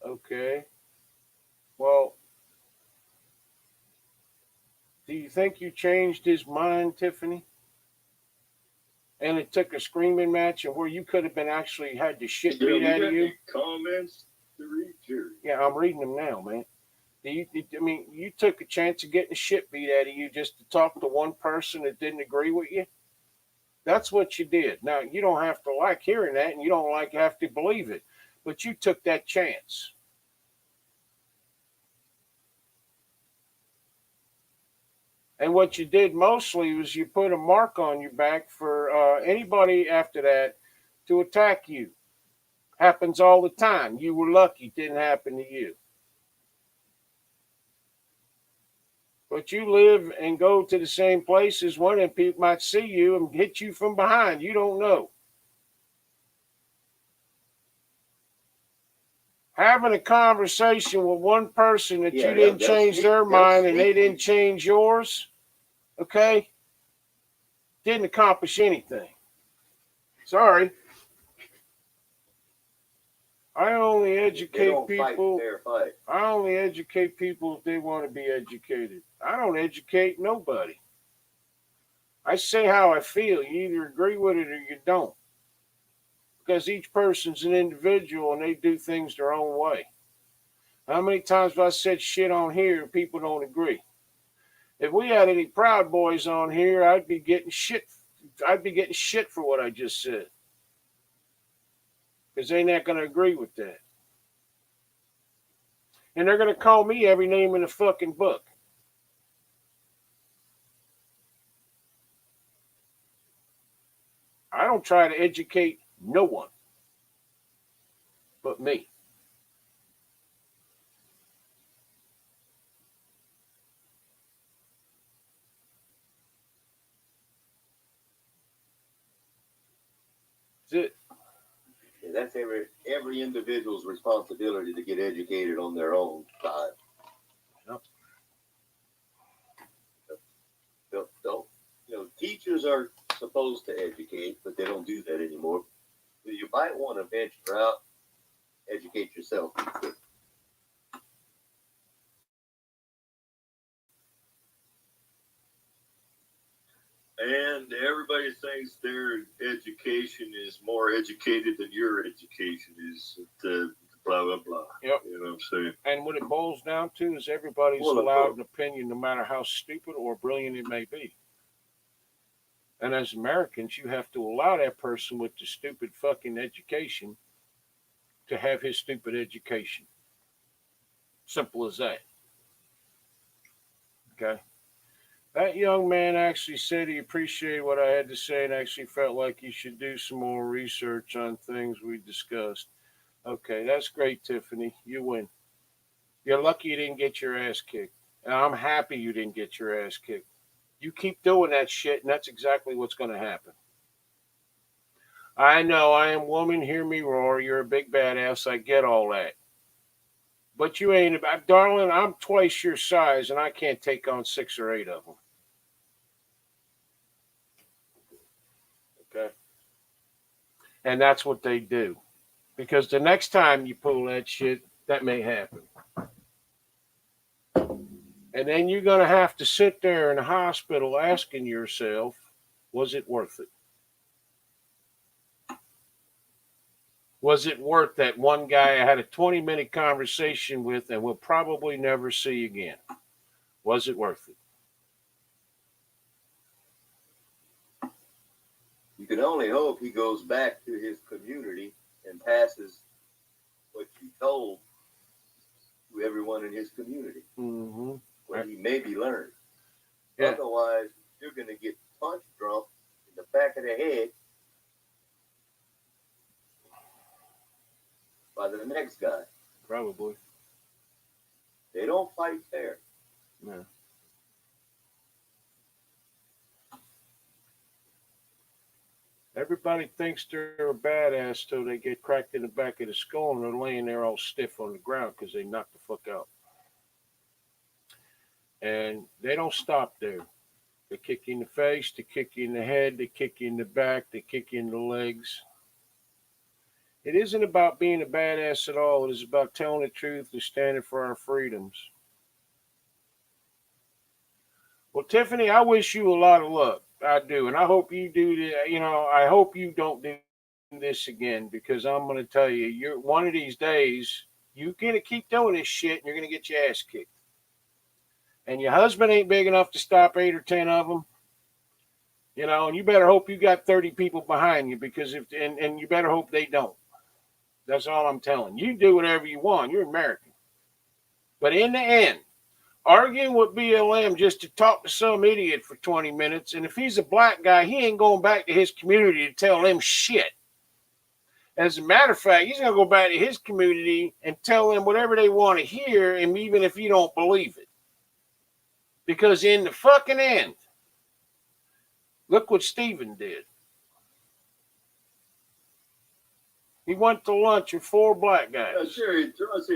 [SPEAKER 1] Okay. Well, do you think you changed his mind, Tiffany? And it took a screaming match and where you could have been actually had the shit beat out of you?
[SPEAKER 2] Comments to read, Jerry.
[SPEAKER 1] Yeah, I'm reading them now, man. I mean, you took a chance of getting the shit beat out of you just to talk to one person that didn't agree with you. That's what you did. Now, you don't have to like hearing that and you don't have to believe it, but you took that chance. And what you did mostly was you put a mark on your back for anybody after that to attack you. Happens all the time. You were lucky it didn't happen to you. But you live and go to the same places. One of them people might see you and hit you from behind. You don't know. Having a conversation with one person that you didn't change their mind and they didn't change yours, okay, didn't accomplish anything. Sorry. I only educate people. I only educate people if they want to be educated. I don't educate nobody. I say how I feel. You either agree with it or you don't. Because each person's an individual and they do things their own way. How many times have I said shit on here and people don't agree? If we had any Proud Boys on here, I'd be getting shit. I'd be getting shit for what I just said. Because they're not going to agree with that. And they're going to call me every name in the fucking book. I don't try to educate no one but me. That's it.
[SPEAKER 3] That's every individual's responsibility to get educated on their own side.
[SPEAKER 1] Yep.
[SPEAKER 3] Don't, teachers are supposed to educate, but they don't do that anymore. You might want to venture out, educate yourself.
[SPEAKER 2] And everybody thinks their education is more educated than your education is. Blah, blah, blah.
[SPEAKER 1] Yep.
[SPEAKER 2] You know what I'm saying?
[SPEAKER 1] And what it boils down to is everybody's allowed an opinion no matter how stupid or brilliant it may be. And as Americans, you have to allow that person with the stupid fucking education to have his stupid education. Simple as that. Okay? That young man actually said he appreciated what I had to say and actually felt like he should do some more research on things we discussed. Okay, that's great, Tiffany. You win. You're lucky you didn't get your ass kicked. And I'm happy you didn't get your ass kicked. You keep doing that shit, and that's exactly what's going to happen. I know I am woman, hear me roar. You're a big badass. I get all that. But you ain't, darling, I'm twice your size, and I can't take on 6 or 8 of them. Okay? And that's what they do. Because the next time you pull that shit, that may happen. And then you're going to have to sit there in the hospital asking yourself, was it worth it? Was it worth that one guy I had a 20-minute conversation with and will probably never see again? Was it worth it?
[SPEAKER 3] You can only hope he goes back to his community and passes what you told to everyone in his community.
[SPEAKER 1] Mm-hmm.
[SPEAKER 3] What he maybe learned.
[SPEAKER 1] Yeah.
[SPEAKER 3] Otherwise, you're going to get punch drunk in the back of the head by the next guy.
[SPEAKER 1] Probably.
[SPEAKER 3] They don't fight fair.
[SPEAKER 1] No. Everybody thinks they're a badass till they get cracked in the back of the skull and they're laying there all stiff on the ground because they knocked the fuck out. And they don't stop there. They kick you in the face, they kick you in the head, they kick you in the back, they kick you in the legs. It isn't about being a badass at all. It is about telling the truth and standing for our freedoms. Well, Tiffany, I wish you a lot of luck. I do. And I hope you do. I hope you don't do this again because I'm going to tell you, one of these days, you're going to keep doing this shit and you're going to get your ass kicked. and your husband ain't big enough to stop 8 or 10 of them, and you better hope you got 30 people behind you, because and you better hope they don't. That's all I'm telling you. You do whatever you want. You're American. But in the end, arguing with BLM just to talk to some idiot for 20 minutes, and if he's a black guy, he ain't going back to his community to tell them shit. As a matter of fact, he's going to go back to his community and tell them whatever they want to hear, and even if you don't believe it. Because in the fucking end, look what Stephen did. He went to lunch with 4 black guys.
[SPEAKER 2] Jerry, draws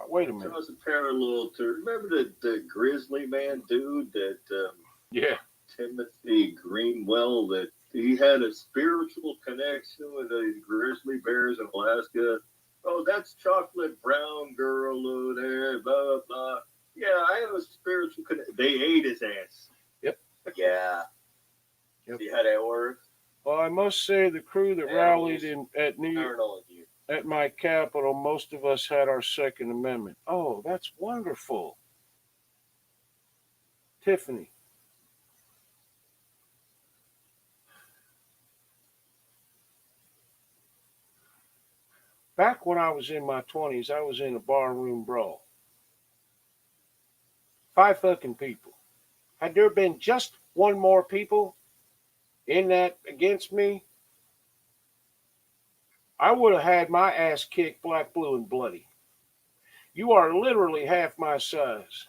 [SPEAKER 1] Wait a minute.
[SPEAKER 2] draws a parallel to, remember the Grizzly Man dude that
[SPEAKER 1] Yeah.
[SPEAKER 2] Timothy Greenwell, that he had a spiritual connection with the grizzly bears in Alaska. Oh, that's Chocolate Brown Girl over there, blah, blah, blah. Yeah, I have a spiritual connection. They ate his ass.
[SPEAKER 3] Yeah.
[SPEAKER 1] Yep.
[SPEAKER 3] See how that works?
[SPEAKER 1] Well, I must say, the crew that rallied at New York,
[SPEAKER 3] Turn on you.
[SPEAKER 1] at my capital, most of us had our Second Amendment. Oh, that's wonderful. Tiffany. Back when I was in my 20s, I was in a barroom brawl. 5 fucking people. Had there been just one more people in that against me, I would have had my ass kicked black, blue, and bloody. You are literally half my size.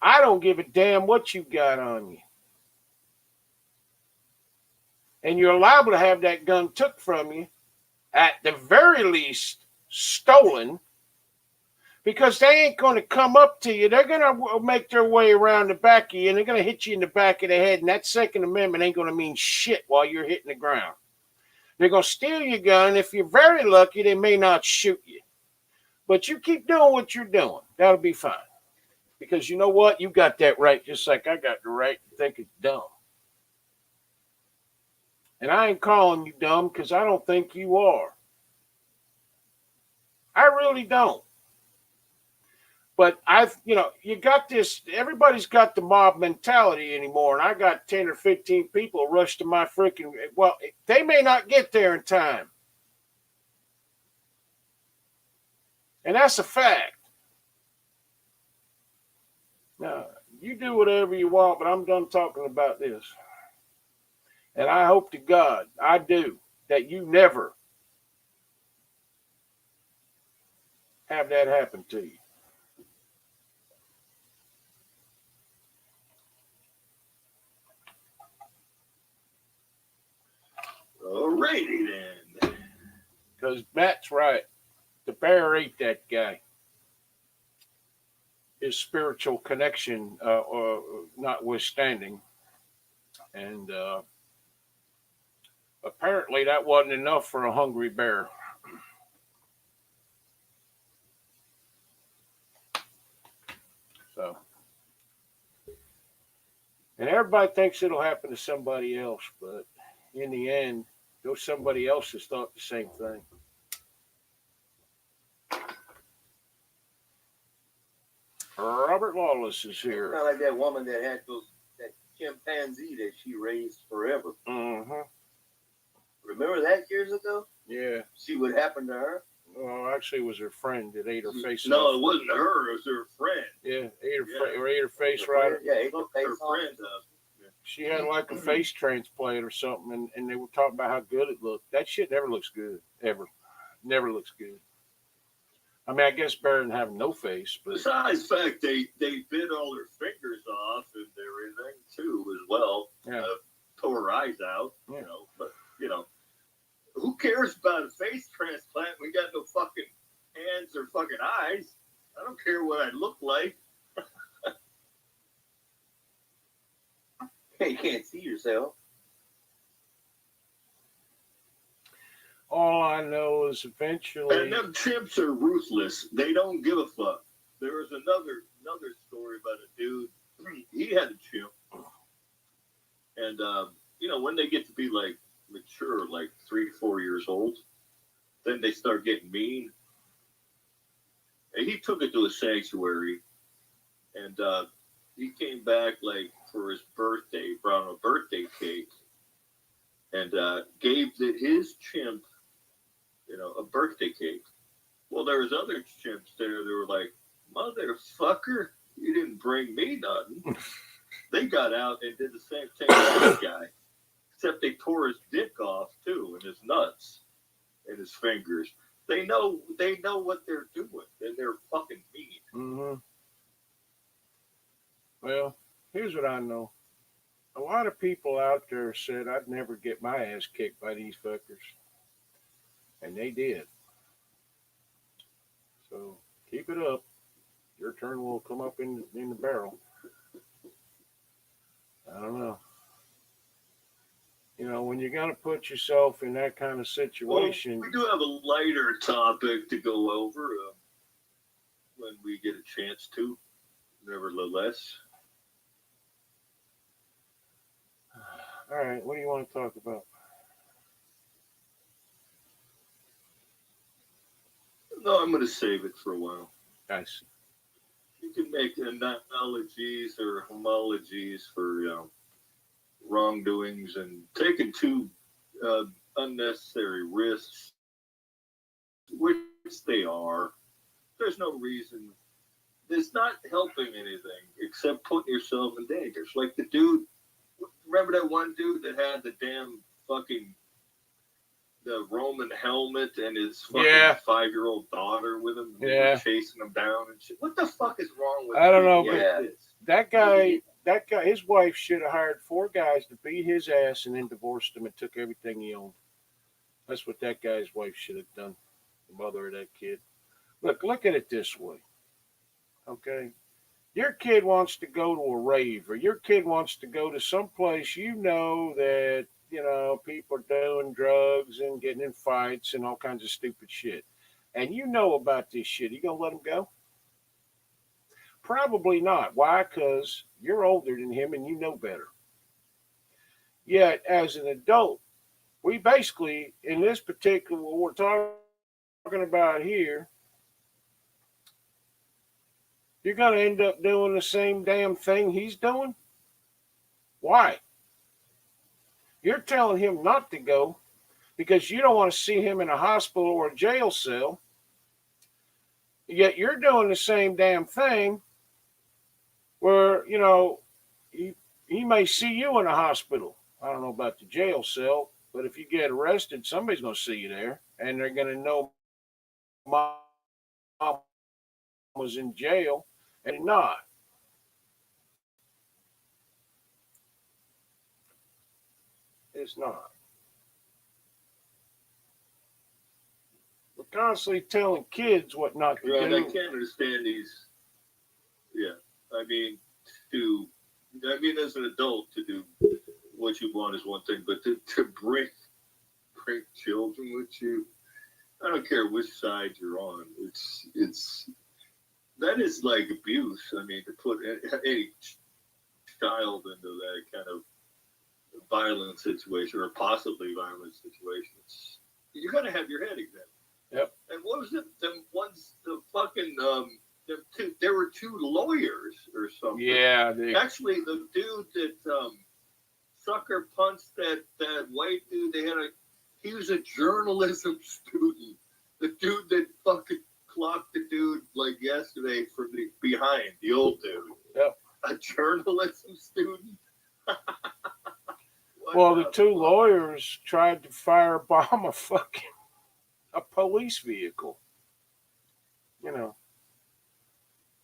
[SPEAKER 1] I don't give a damn what you got on you. And you're liable to have that gun took from you, at the very least stolen, because they ain't going to come up to you. They're going to make their way around the back of you, and they're going to hit you in the back of the head, and that Second Amendment ain't going to mean shit while you're hitting the ground. They're going to steal your gun. If you're very lucky, they may not shoot you. But you keep doing what you're doing. That'll be fine. Because you know what? You got that right, just like I got the right to think it's dumb. And I ain't calling you dumb because I don't think you are. I really don't. But you got this, everybody's got the mob mentality anymore, and I got 10 or 15 people rush to my freaking, well, they may not get there in time. And that's a fact. Now, you do whatever you want, but I'm done talking about this. And I hope to God, I do, that you never have that happen to you.
[SPEAKER 2] Alrighty then.
[SPEAKER 1] Because Matt's right. The bear ate that guy. His spiritual connection notwithstanding. And apparently that wasn't enough for a hungry bear. So, and everybody thinks it'll happen to somebody else, but in the end, those somebody else has thought the same thing. Robert Lawless is here.
[SPEAKER 3] Kind of like that woman that had that chimpanzee that she raised forever.
[SPEAKER 1] Mm-hmm.
[SPEAKER 3] Remember that years ago?
[SPEAKER 1] Yeah.
[SPEAKER 3] See what happened to her?
[SPEAKER 1] Well, actually, it was her friend that ate her face
[SPEAKER 2] No,
[SPEAKER 1] off.
[SPEAKER 2] it wasn't her. It was her friend.
[SPEAKER 1] Yeah, ate
[SPEAKER 3] Yeah.
[SPEAKER 1] her face right.
[SPEAKER 3] Yeah, ate her face
[SPEAKER 2] Her
[SPEAKER 3] off.
[SPEAKER 2] friend.
[SPEAKER 1] She had like a face transplant or something, and they were talking about how good it looked. That shit never looks good, ever. Never looks good. I mean, I guess better than having no face, but
[SPEAKER 2] Besides the fact they bit all her fingers off and everything too as well.
[SPEAKER 1] yeah.
[SPEAKER 2] Tore her eyes out,
[SPEAKER 1] Yeah.
[SPEAKER 2] But who cares about a face transplant? We got no fucking hands or fucking eyes. I don't care what I look like.
[SPEAKER 3] You can't see yourself.
[SPEAKER 1] All I know is eventually.
[SPEAKER 2] And them chimps are ruthless. They don't give a fuck. There was another story about a dude. He had a chimp, and when they get to be like mature, like 3-4 years old, then they start getting mean. And he took it to a sanctuary, and he came back like for his birthday, brought him a birthday cake, and gave his chimp, a birthday cake. Well, there was other chimps there that were like, motherfucker, you didn't bring me nothing. They got out and did the same thing to this guy, except they tore his dick off too, and his nuts, and his fingers. They know what they're doing, and they're fucking mean.
[SPEAKER 1] Mm-hmm. Well, here's what I know. A lot of people out there said I'd never get my ass kicked by these fuckers. And they did. So keep it up. Your turn will come up in the barrel. I don't know. When you're going to put yourself in that kind of situation.
[SPEAKER 2] Well, we do have a lighter topic to go over when we get a chance to, nevertheless.
[SPEAKER 1] All right, what do you want to talk about?
[SPEAKER 2] No, I'm going to save it for a while.
[SPEAKER 1] Nice.
[SPEAKER 2] You can make analogies or homologies for wrongdoings and taking too unnecessary risks, which they are. There's no reason. It's not helping anything except putting yourself in danger. It's like the dude. Remember that one dude that had the damn fucking the Roman helmet and his fucking 5-year-old daughter with him?
[SPEAKER 1] Yeah.
[SPEAKER 2] Chasing him down and shit. What the fuck is wrong with
[SPEAKER 1] I don't know,
[SPEAKER 2] people
[SPEAKER 1] but
[SPEAKER 2] like this?
[SPEAKER 1] that guy, his wife should have hired 4 guys to beat his ass and then divorced him and took everything he owned. That's what that guy's wife should have done, the mother of that kid. Look at it this way, okay? Your kid wants to go to a rave, or your kid wants to go to some place that, people are doing drugs and getting in fights and all kinds of stupid shit. And you know about this shit. You going to let him go? Probably not. Why? Because you're older than him and you know better. Yet, as an adult, we basically, in this particular, what we're talking about here, you're going to end up doing the same damn thing he's doing? Why? You're telling him not to go because you don't want to see him in a hospital or a jail cell. Yet you're doing the same damn thing where, he may see you in a hospital. I don't know about the jail cell, but if you get arrested, somebody's going to see you there, and they're going to know mom was in jail and not. It's not. We're constantly telling kids what not to
[SPEAKER 2] Right,
[SPEAKER 1] do.
[SPEAKER 2] I can't understand these. Yeah, as an adult, to do what you want is one thing, but to bring children with you, I don't care which side you're on. It's that is like abuse. I mean, to put any child into that kind of violent situation or possibly violent situations, you got to have your head examined.
[SPEAKER 1] Yep.
[SPEAKER 2] And what was it? The fucking there were 2 lawyers or something.
[SPEAKER 1] Yeah.
[SPEAKER 2] Actually, the dude that sucker punched that white dude, he was a journalism student. The dude that fucking clocked the dude like yesterday from behind, the old dude.
[SPEAKER 1] Yep.
[SPEAKER 2] A journalism student.
[SPEAKER 1] Well, the 2 lawyers tried to firebomb a police vehicle.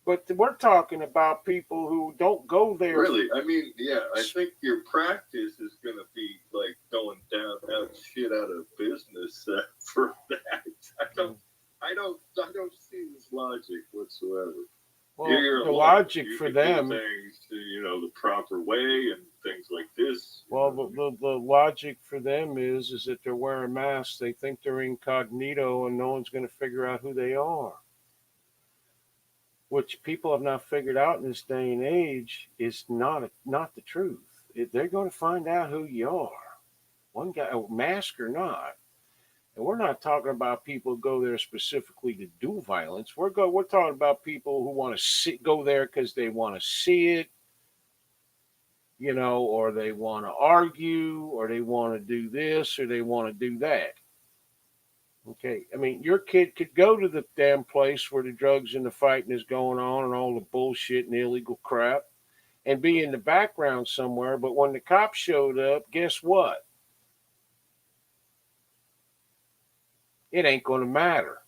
[SPEAKER 1] But we're talking about people who don't go there.
[SPEAKER 2] Really? I mean, yeah, I think your practice is going to be like going down shit out of business for that. I don't see this logic whatsoever.
[SPEAKER 1] Well, the logic for them,
[SPEAKER 2] things the proper way and things like this.
[SPEAKER 1] Well, the logic for them is that they're wearing masks. They think they're incognito, and no one's going to figure out who they are. Which people have not figured out in this day and age is not the truth. They're going to find out who you are, one guy, mask or not. And we're not talking about people who go there specifically to do violence. We're talking about people who want to go there because they want to see it, or they want to argue, or they want to do this, or they want to do that. Okay, I mean, your kid could go to the damn place where the drugs and the fighting is going on and all the bullshit and illegal crap and be in the background somewhere. But when the cops showed up, guess what? It ain't going to matter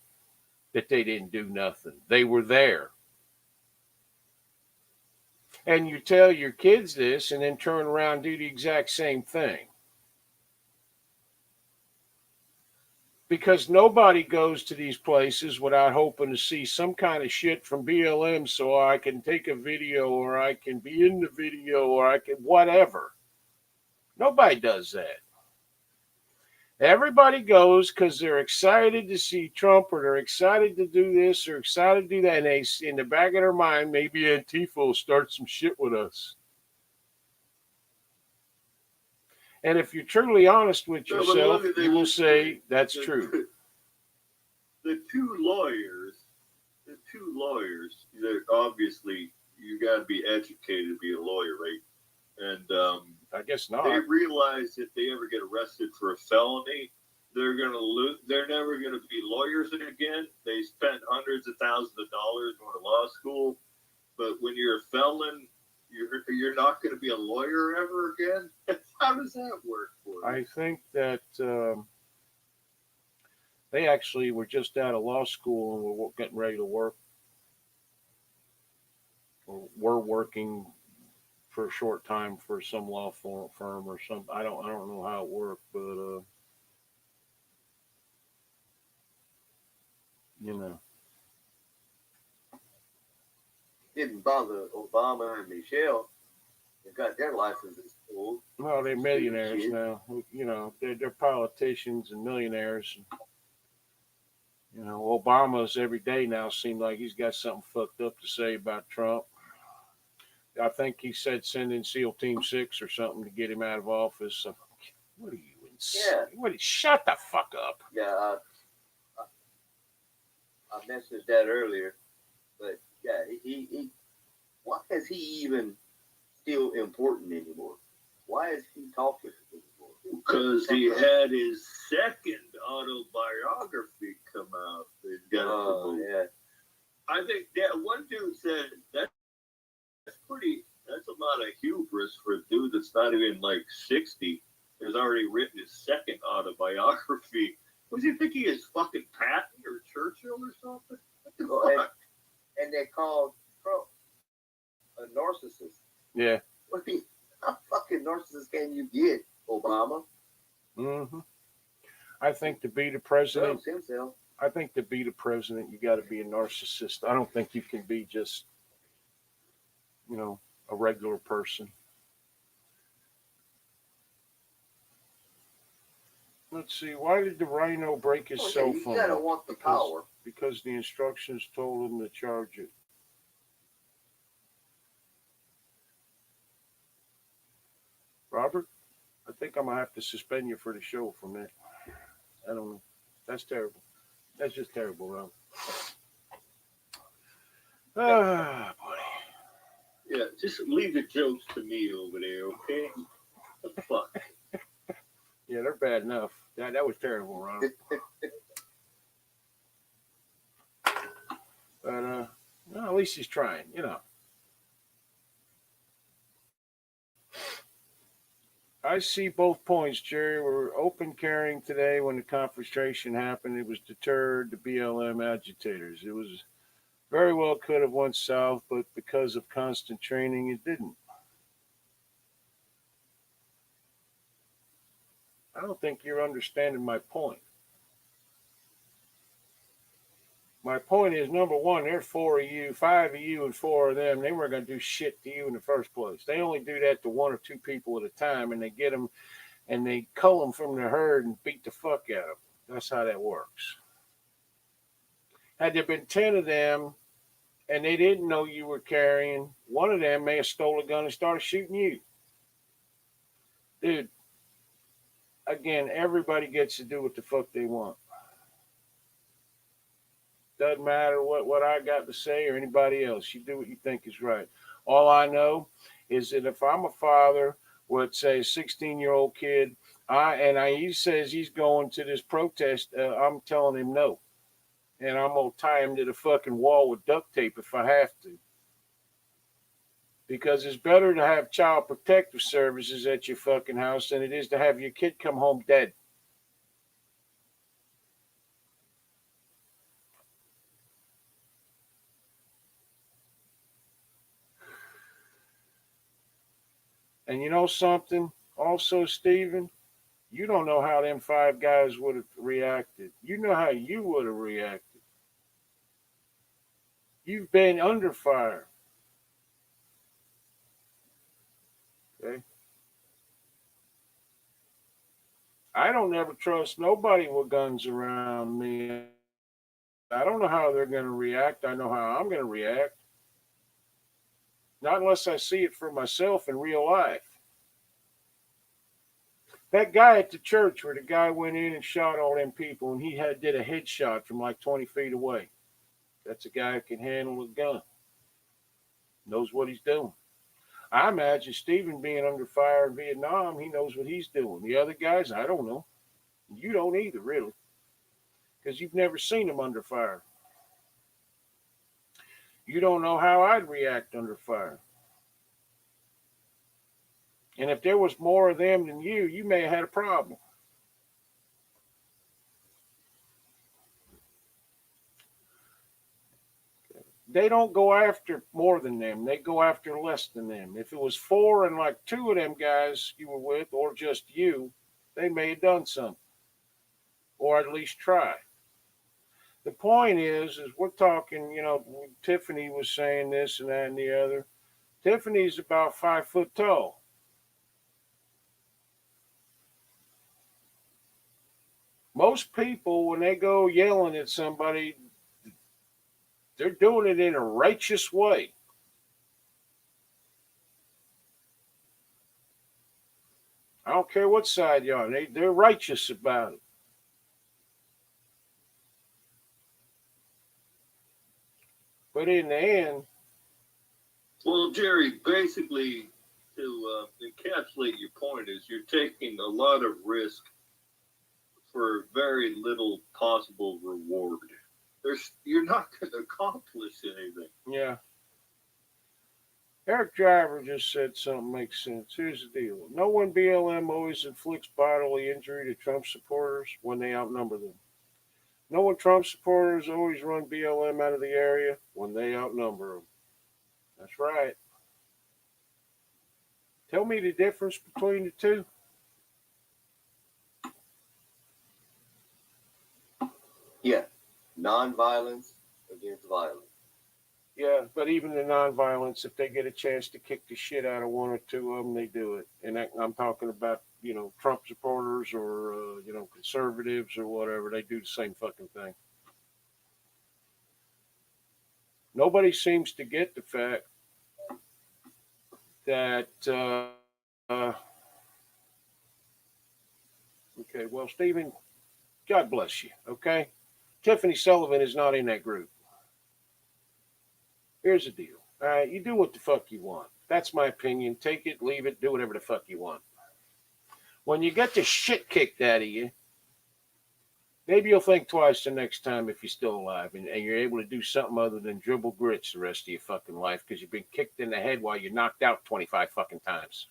[SPEAKER 1] that they didn't do nothing. They were there. And you tell your kids this and then turn around and do the exact same thing. Because nobody goes to these places without hoping to see some kind of shit from BLM so I can take a video or I can be in the video or I can whatever. Nobody does that. Everybody goes because they're excited to see Trump or they're excited to do this or excited to do that. And they, in the back of their mind, maybe Antifa will start some shit with us. And if you're truly honest with yourself, you will say that's true.
[SPEAKER 2] The two lawyers, that obviously you got to be educated to be a lawyer, right? And
[SPEAKER 1] I guess not.
[SPEAKER 2] they realize if they ever get arrested for a felony, they're gonna lose. They're never gonna be lawyers again. They spent hundreds of thousands of dollars going to law school, but when you're a felon, you're not going to be a lawyer ever again. How does that work for you?
[SPEAKER 1] I think that they actually were just out of law school and were getting ready to work, or were working for a short time for some law firm or some. I don't know how it worked, but
[SPEAKER 3] Didn't bother Obama and Michelle. They got their licenses pulled.
[SPEAKER 1] Well, they're millionaires now. They're politicians and millionaires. Obama's every day now seemed like he's got something fucked up to say about Trump. I think he said send in SEAL Team 6 or something to get him out of office. What are you insane?
[SPEAKER 3] Yeah.
[SPEAKER 1] Shut the fuck up.
[SPEAKER 3] Yeah, I mentioned that earlier, but yeah, he why is he even still important anymore? Why is he talking anymore?
[SPEAKER 2] Because he had his second autobiography come out.
[SPEAKER 3] Yeah.
[SPEAKER 2] I think that one dude said that's a lot of hubris for a dude that's not even like 60. Has already written his second autobiography. Was he thinking it's fucking Patton or Churchill or something? What the fuck?
[SPEAKER 3] And they called Trump a narcissist.
[SPEAKER 1] Yeah.
[SPEAKER 3] How fucking narcissist can you get, Obama?
[SPEAKER 1] Mm-hmm. I think to be the president,
[SPEAKER 3] himself.
[SPEAKER 1] I think to be the president, you got to be a narcissist. I don't think you can be just, a regular person. Let's see. Why did the Rhino break his cell phone?
[SPEAKER 3] You gotta want the power.
[SPEAKER 1] Because the instructions told him to charge it. Robert, I think I'm gonna have to suspend you for the show from that. I don't know. That's terrible. That's just terrible, Rob. Ah, buddy.
[SPEAKER 2] Yeah, just leave the jokes to me over there, okay? What the fuck?
[SPEAKER 1] Yeah, they're bad enough. That was terrible, Rob. But well, at least he's trying, I see both points, Jerry. We're open carrying today. When the confrontation happened, it was deterred the BLM agitators. It was very well could have went south, but because of constant training, it didn't. I don't think you're understanding my point. My point is, number one, there's 4 of you, 5 of you, and 4 of them. They weren't going to do shit to you in the first place. They only do that to 1 or 2 people at a time, and they get them and they cull them from the herd and beat the fuck out of them. That's how that works. Had there been 10 of them and they didn't know you were carrying, 1 of them may have stole a gun and started shooting you. Dude, again, everybody gets to do what the fuck they want. Doesn't matter what I got to say or anybody else. You do what you think is right. All I know is that if I'm a father with, say, a 16-year-old kid, he says he's going to this protest, I'm telling him no. And I'm going to tie him to the fucking wall with duct tape if I have to. Because it's better to have child protective services at your fucking house than it is to have your kid come home dead. And you know something? Also, Stephen, you don't know how them 5 guys would have reacted. You know how you would have reacted. You've been under fire. Okay? I don't ever trust nobody with guns around me. I don't know how they're going to react. I know how I'm going to react. Not unless I see it for myself in real life. That guy at the church where the guy went in and shot all them people and he did a headshot from like 20 feet away. That's a guy who can handle a gun. Knows what he's doing. I imagine Stephen being under fire in Vietnam, he knows what he's doing. The other guys, I don't know. You don't either, really. Because you've never seen him under fire. You don't know how I'd react under fire. And if there was more of them than you may have had a problem. They don't go after more than them. They go after less than them. If it was 4 and like 2 of them guys you were with, or just you, they may have done something. Or at least try. The point is we're talking, Tiffany was saying this and that and the other. Tiffany's about 5 foot tall. Most people, when they go yelling at somebody, they're doing it in a righteous way. I don't care what side you're on. They're righteous about it. But in the end...
[SPEAKER 2] Well, Jerry, basically, to encapsulate your point is you're taking a lot of risk for very little possible reward. You're not going to accomplish anything.
[SPEAKER 1] Yeah. Eric Driver just said something makes sense. Here's the deal. No one BLM always inflicts bodily injury to Trump supporters when they outnumber them. No one Trump supporters always run BLM out of the area when they outnumber them. That's right. Tell me the difference between the two.
[SPEAKER 3] Yeah, nonviolence against violence.
[SPEAKER 1] Yeah, but even the nonviolence, if they get a chance to kick the shit out of 1 or 2 of them, they do it. And I'm talking about, Trump supporters or, conservatives or whatever. They do the same fucking thing. Nobody seems to get the fact that, okay, well, Stephen, God bless you, okay? Tiffany Sullivan is not in that group. Here's the deal. All right, you do what the fuck you want. That's my opinion. Take it, leave it, do whatever the fuck you want. When you get the shit kicked out of you, maybe you'll think twice the next time if you're still alive and you're able to do something other than dribble grits the rest of your fucking life because you've been kicked in the head while you're knocked out 25 fucking times.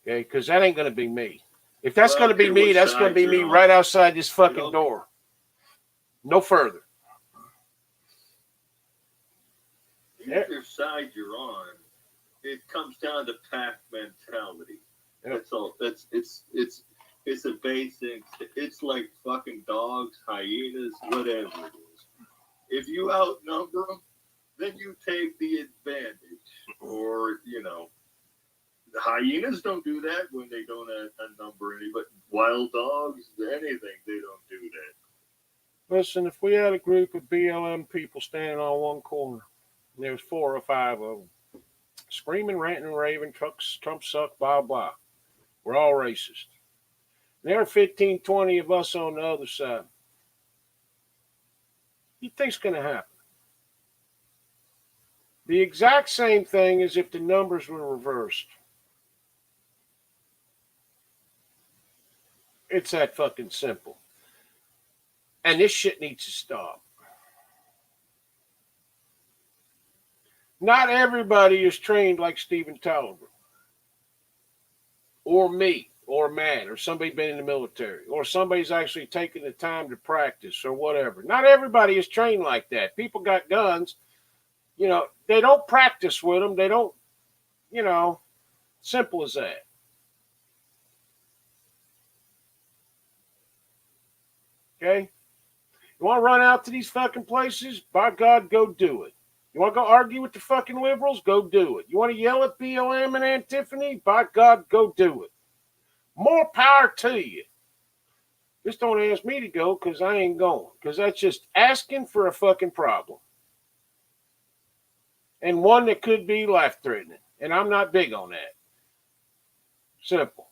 [SPEAKER 1] Okay, because that ain't going to be me. If that's going to be me, that's going to be me right outside this fucking door. No further.
[SPEAKER 2] Either side you're on, it comes down to pack mentality. Yep. That's all. It's a basic. It's like fucking dogs, hyenas, whatever it is. If you outnumber them, then you take the advantage. Or the hyenas don't do that when they don't outnumber anybody. Wild dogs, anything, they don't do that.
[SPEAKER 1] Listen, if we had a group of BLM people standing on one corner, and there's 4 or 5 of them, screaming, ranting, and raving, Trump suck, blah, blah. We're all racist. There are 15, 20 of us on the other side. What do you think's going to happen? The exact same thing as if the numbers were reversed. It's that fucking simple. And this shit needs to stop. Not everybody is trained like Steven Taliber. Or me. Or Matt. Or somebody been in the military. Or somebody's actually taken the time to practice or whatever. Not everybody is trained like that. People got guns. You know, they don't practice with them. They don't, you know, simple as that. Okay? You want to run out to these fucking places? By God, go do it. You want to go argue with the fucking liberals? Go do it. You want to yell at BLM and Antiphony? By God, go do it. More power to you. Just don't ask me to go because I ain't going. Because that's just asking for a fucking problem. And one that could be life-threatening. And I'm not big on that. Simple.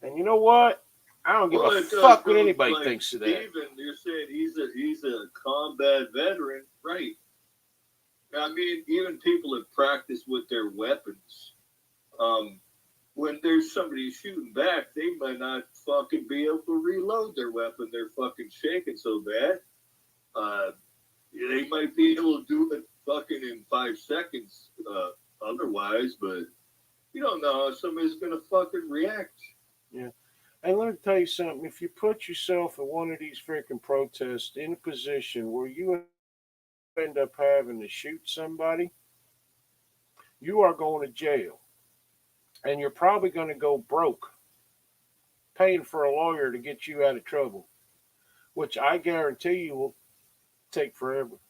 [SPEAKER 1] And you know what? I don't give a fuck what anybody thinks of that.
[SPEAKER 2] Steven, you said he's a combat veteran, right? I mean, even people that practice with their weapons, when there's somebody shooting back, they might not fucking be able to reload their weapon. They're fucking shaking so bad. They might be able to do it fucking in 5 seconds otherwise, but you don't know how somebody's going to fucking react.
[SPEAKER 1] Yeah. And let me tell you something. If you put yourself in one of these freaking protests in a position where you end up having to shoot somebody, you are going to jail. And you're probably going to go broke paying for a lawyer to get you out of trouble, which I guarantee you will take forever.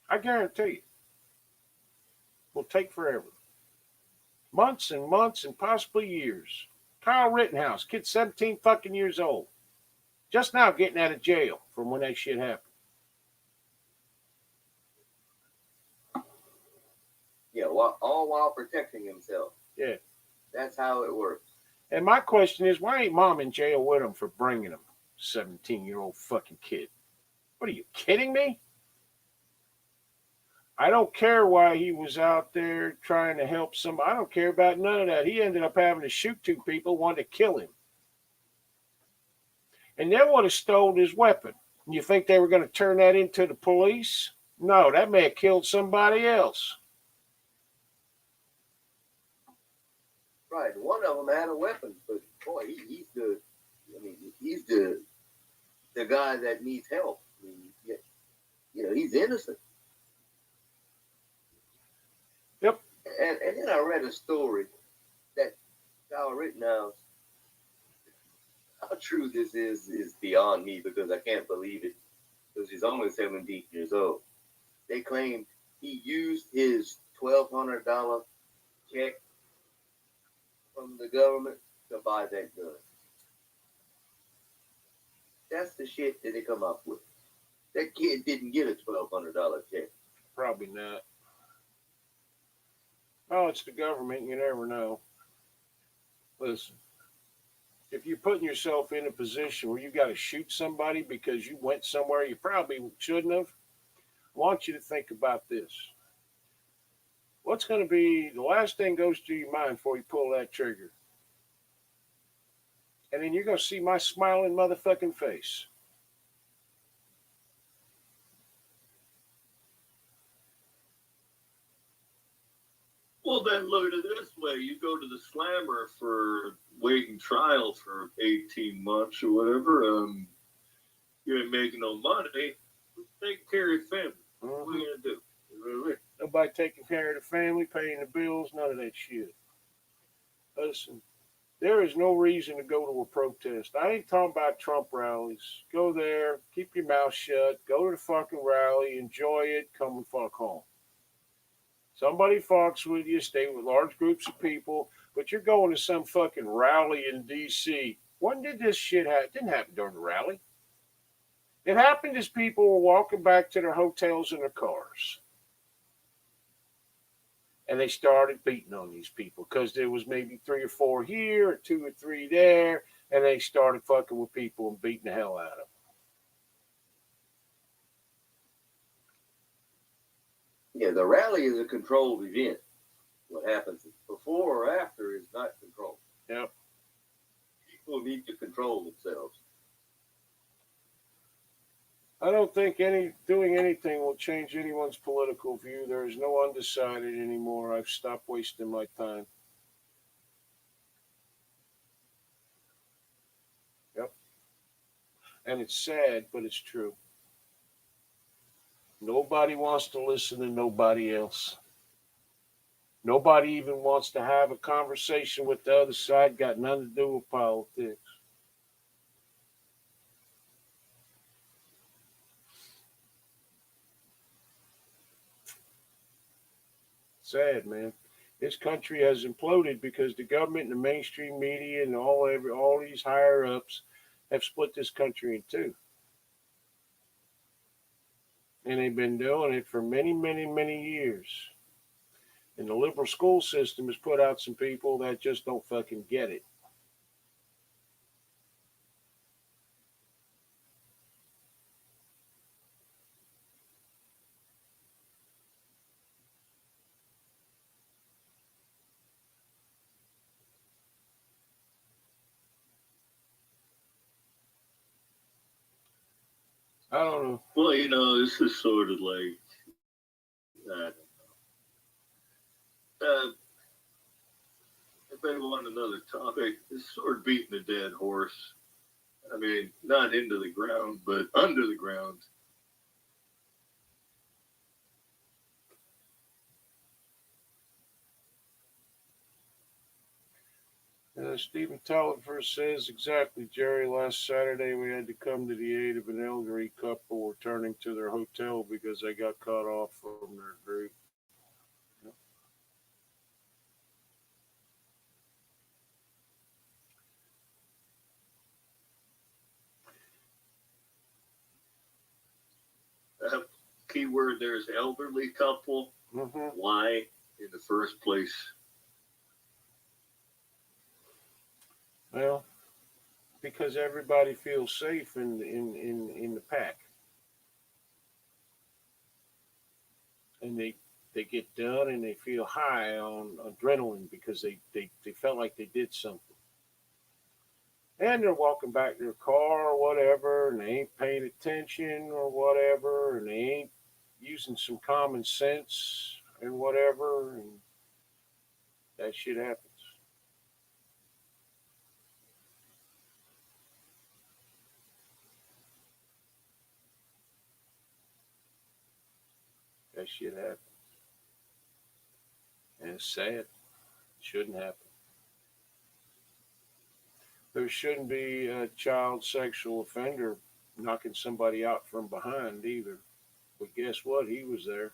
[SPEAKER 1] I guarantee you. Will take forever. Months and months and possibly years. Kyle Rittenhouse, kid 17 fucking years old. Just now getting out of jail from when that shit happened.
[SPEAKER 3] Yeah, all while protecting himself.
[SPEAKER 1] Yeah.
[SPEAKER 3] That's how it works.
[SPEAKER 1] And my question is, why ain't mom in jail with him for bringing him? 17-year-old fucking kid. What are you kidding me? I don't care why he was out there trying to help somebody. I don't care about none of that. He ended up having to shoot 2 people, wanted to kill him. And they would have stolen his weapon. You think they were going to turn that into the police? No, that may have killed somebody else.
[SPEAKER 3] Right. One of them had a weapon, but boy, he's the guy that needs help. I mean, you know, he's innocent.
[SPEAKER 1] Yep.
[SPEAKER 3] And then I read a story that Kyle Rittenhouse, how true this is beyond me because I can't believe it because he's only 17 years old. They claim he used his $1,200 check from the government to buy that gun. That's the shit that they come up with. That kid didn't get a $1,200 check.
[SPEAKER 1] Probably not. Oh, it's the government. You never know. Listen, if you're putting yourself in a position where you got to shoot somebody because you went somewhere you probably shouldn't have, I want you to think about this. What's going to be the last thing goes through your mind before you pull that trigger? And then you're going to see my smiling motherfucking face.
[SPEAKER 2] Well, then look at it this way. You go to the slammer for waiting trial for 18 months or whatever. You ain't making no money. Take care of your family. What are you going to do?
[SPEAKER 1] Nobody taking care of the family, paying the bills, none of that shit. Listen, there is no reason to go to a protest. I ain't talking about Trump rallies. Go there, keep your mouth shut, go to the fucking rally, enjoy it, come and fuck home. Somebody fucks with you, stay with large groups of people, but you're going to some fucking rally in D.C. When did this shit happen? It didn't happen during the rally. It happened as people were walking back to their hotels in their cars. And they started beating on these people because there was maybe 3 or 4 here or 2 or 3 there. And they started fucking with people and beating the hell out of them.
[SPEAKER 3] Yeah, the rally is a controlled event. What happens before or after is not controlled.
[SPEAKER 1] Yep.
[SPEAKER 3] People need to control themselves.
[SPEAKER 1] I don't think doing anything will change anyone's political view. There is no undecided anymore. I've stopped wasting my time. Yep. And it's sad, but it's true. Nobody wants to listen to nobody else. Nobody even wants to have a conversation with the other side. Got nothing to do with politics. Sad, man. This country has imploded because the government and the mainstream media and all these higher ups have split this country in two. And they've been doing it for many, many, many years. And the liberal school system has put out some people that just don't fucking get it. I don't know.
[SPEAKER 2] Well, this is sort of like, I don't know. If they want another topic, it's sort of beating a dead horse. I mean, not into the ground, but under the ground.
[SPEAKER 1] Stephen Tellifer says exactly, Jerry. Last Saturday we had to come to the aid of an elderly couple returning to their hotel because they got cut off from their group.
[SPEAKER 2] Keyword there is elderly couple.
[SPEAKER 1] Mm-hmm.
[SPEAKER 2] Why in the first place?
[SPEAKER 1] Well, because everybody feels safe in the pack, and they get done and they feel high on adrenaline because they felt like they did something. And they're walking back to their car or whatever, and they ain't paying attention or whatever, and they ain't using some common sense and whatever, and that shit happens. That shit happens. And it's sad. It shouldn't happen. There shouldn't be a child sexual offender knocking somebody out from behind either. But guess what? He was there.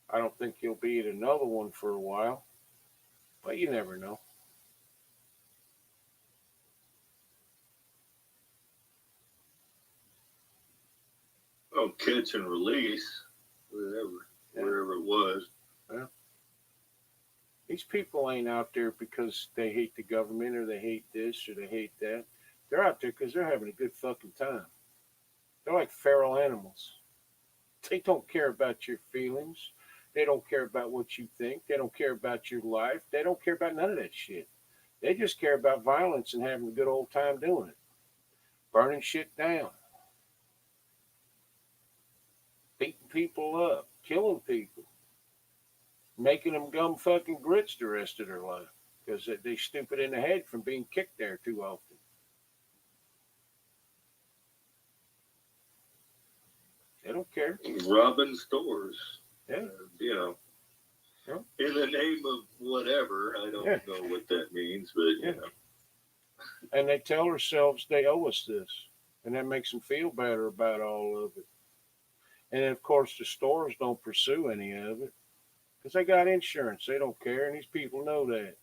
[SPEAKER 1] I don't think he'll be at another one for a while, but you never know.
[SPEAKER 2] Oh, catch and release, wherever it was.
[SPEAKER 1] Yeah. These people ain't out there because they hate the government or they hate this or they hate that. They're out there because they're having a good fucking time. They're like feral animals. They don't care about your feelings. They don't care about what you think. They don't care about your life. They don't care about none of that shit. They just care about violence and having a good old time doing it. Burning shit down. Beating people up. Killing people. Making them gum fucking grits the rest of their life. Because they stupid in the head from being kicked there too often. They don't care.
[SPEAKER 2] Robbing stores.
[SPEAKER 1] Yeah.
[SPEAKER 2] Yeah. In the name of whatever. I don't know what that means, but you know.
[SPEAKER 1] And they tell themselves they owe us this. And that makes them feel better about all of it. And then, of course, the stores don't pursue any of it. Because they got insurance. They don't care. And these people know that.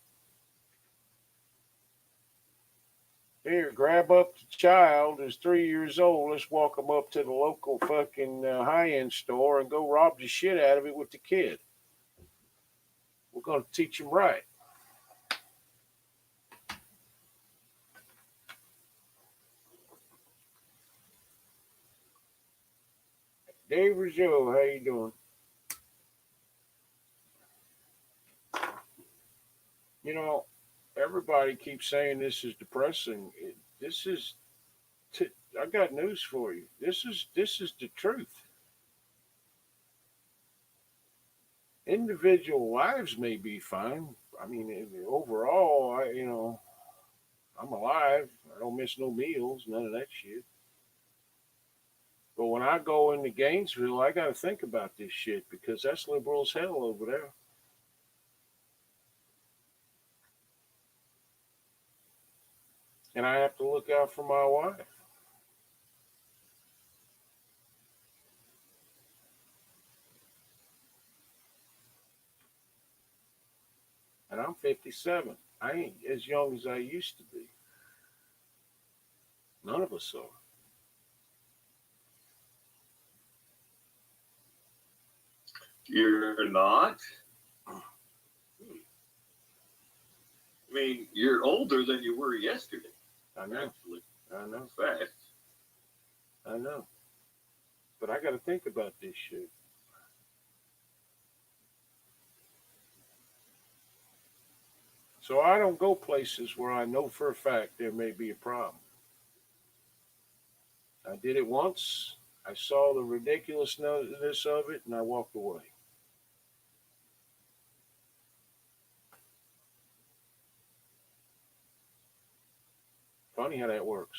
[SPEAKER 1] Here, grab up the child who's 3 years old. Let's walk him up to the local fucking high-end store and go rob the shit out of it with the kid. We're going to teach him right. Dave Rizzo, how you doing? You know, everybody keeps saying this is depressing. This is. I got news for you. This is the truth. Individual lives may be fine. I mean, overall, I'm alive. I don't miss no meals, none of that shit. But when I go into Gainesville, I got to think about this shit because that's liberal as hell over there. And I have to look out for my wife. And I'm 57. I ain't as young as I used to be. None of us are.
[SPEAKER 2] You're not. I mean, you're older than you were yesterday.
[SPEAKER 1] I know.
[SPEAKER 2] Actually,
[SPEAKER 1] I know.
[SPEAKER 2] fact.
[SPEAKER 1] I know. But I got to think about this shit. So I don't go places where I know for a fact there may be a problem. I did it once. I saw the ridiculousness of it and I walked away. Funny how that works.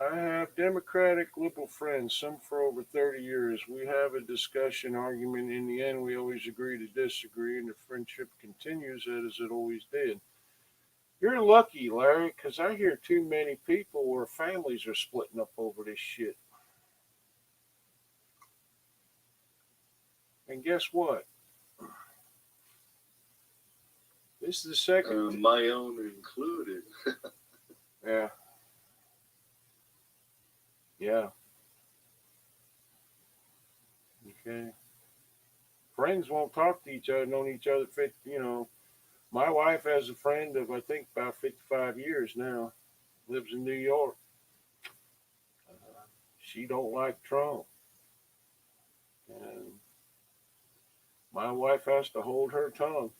[SPEAKER 1] I have Democratic liberal friends, some for over 30 years. We have a discussion, argument. In the end, we always agree to disagree, and the friendship continues as it always did. You're lucky, Larry, because I hear too many people where families are splitting up over this shit. And guess what? This is the second.
[SPEAKER 2] My own included.
[SPEAKER 1] Yeah. Yeah. Okay. Friends won't talk to each other, known each other my wife has a friend of I think about 55 years now, lives in New York. She don't like Trump, and my wife has to hold her tongue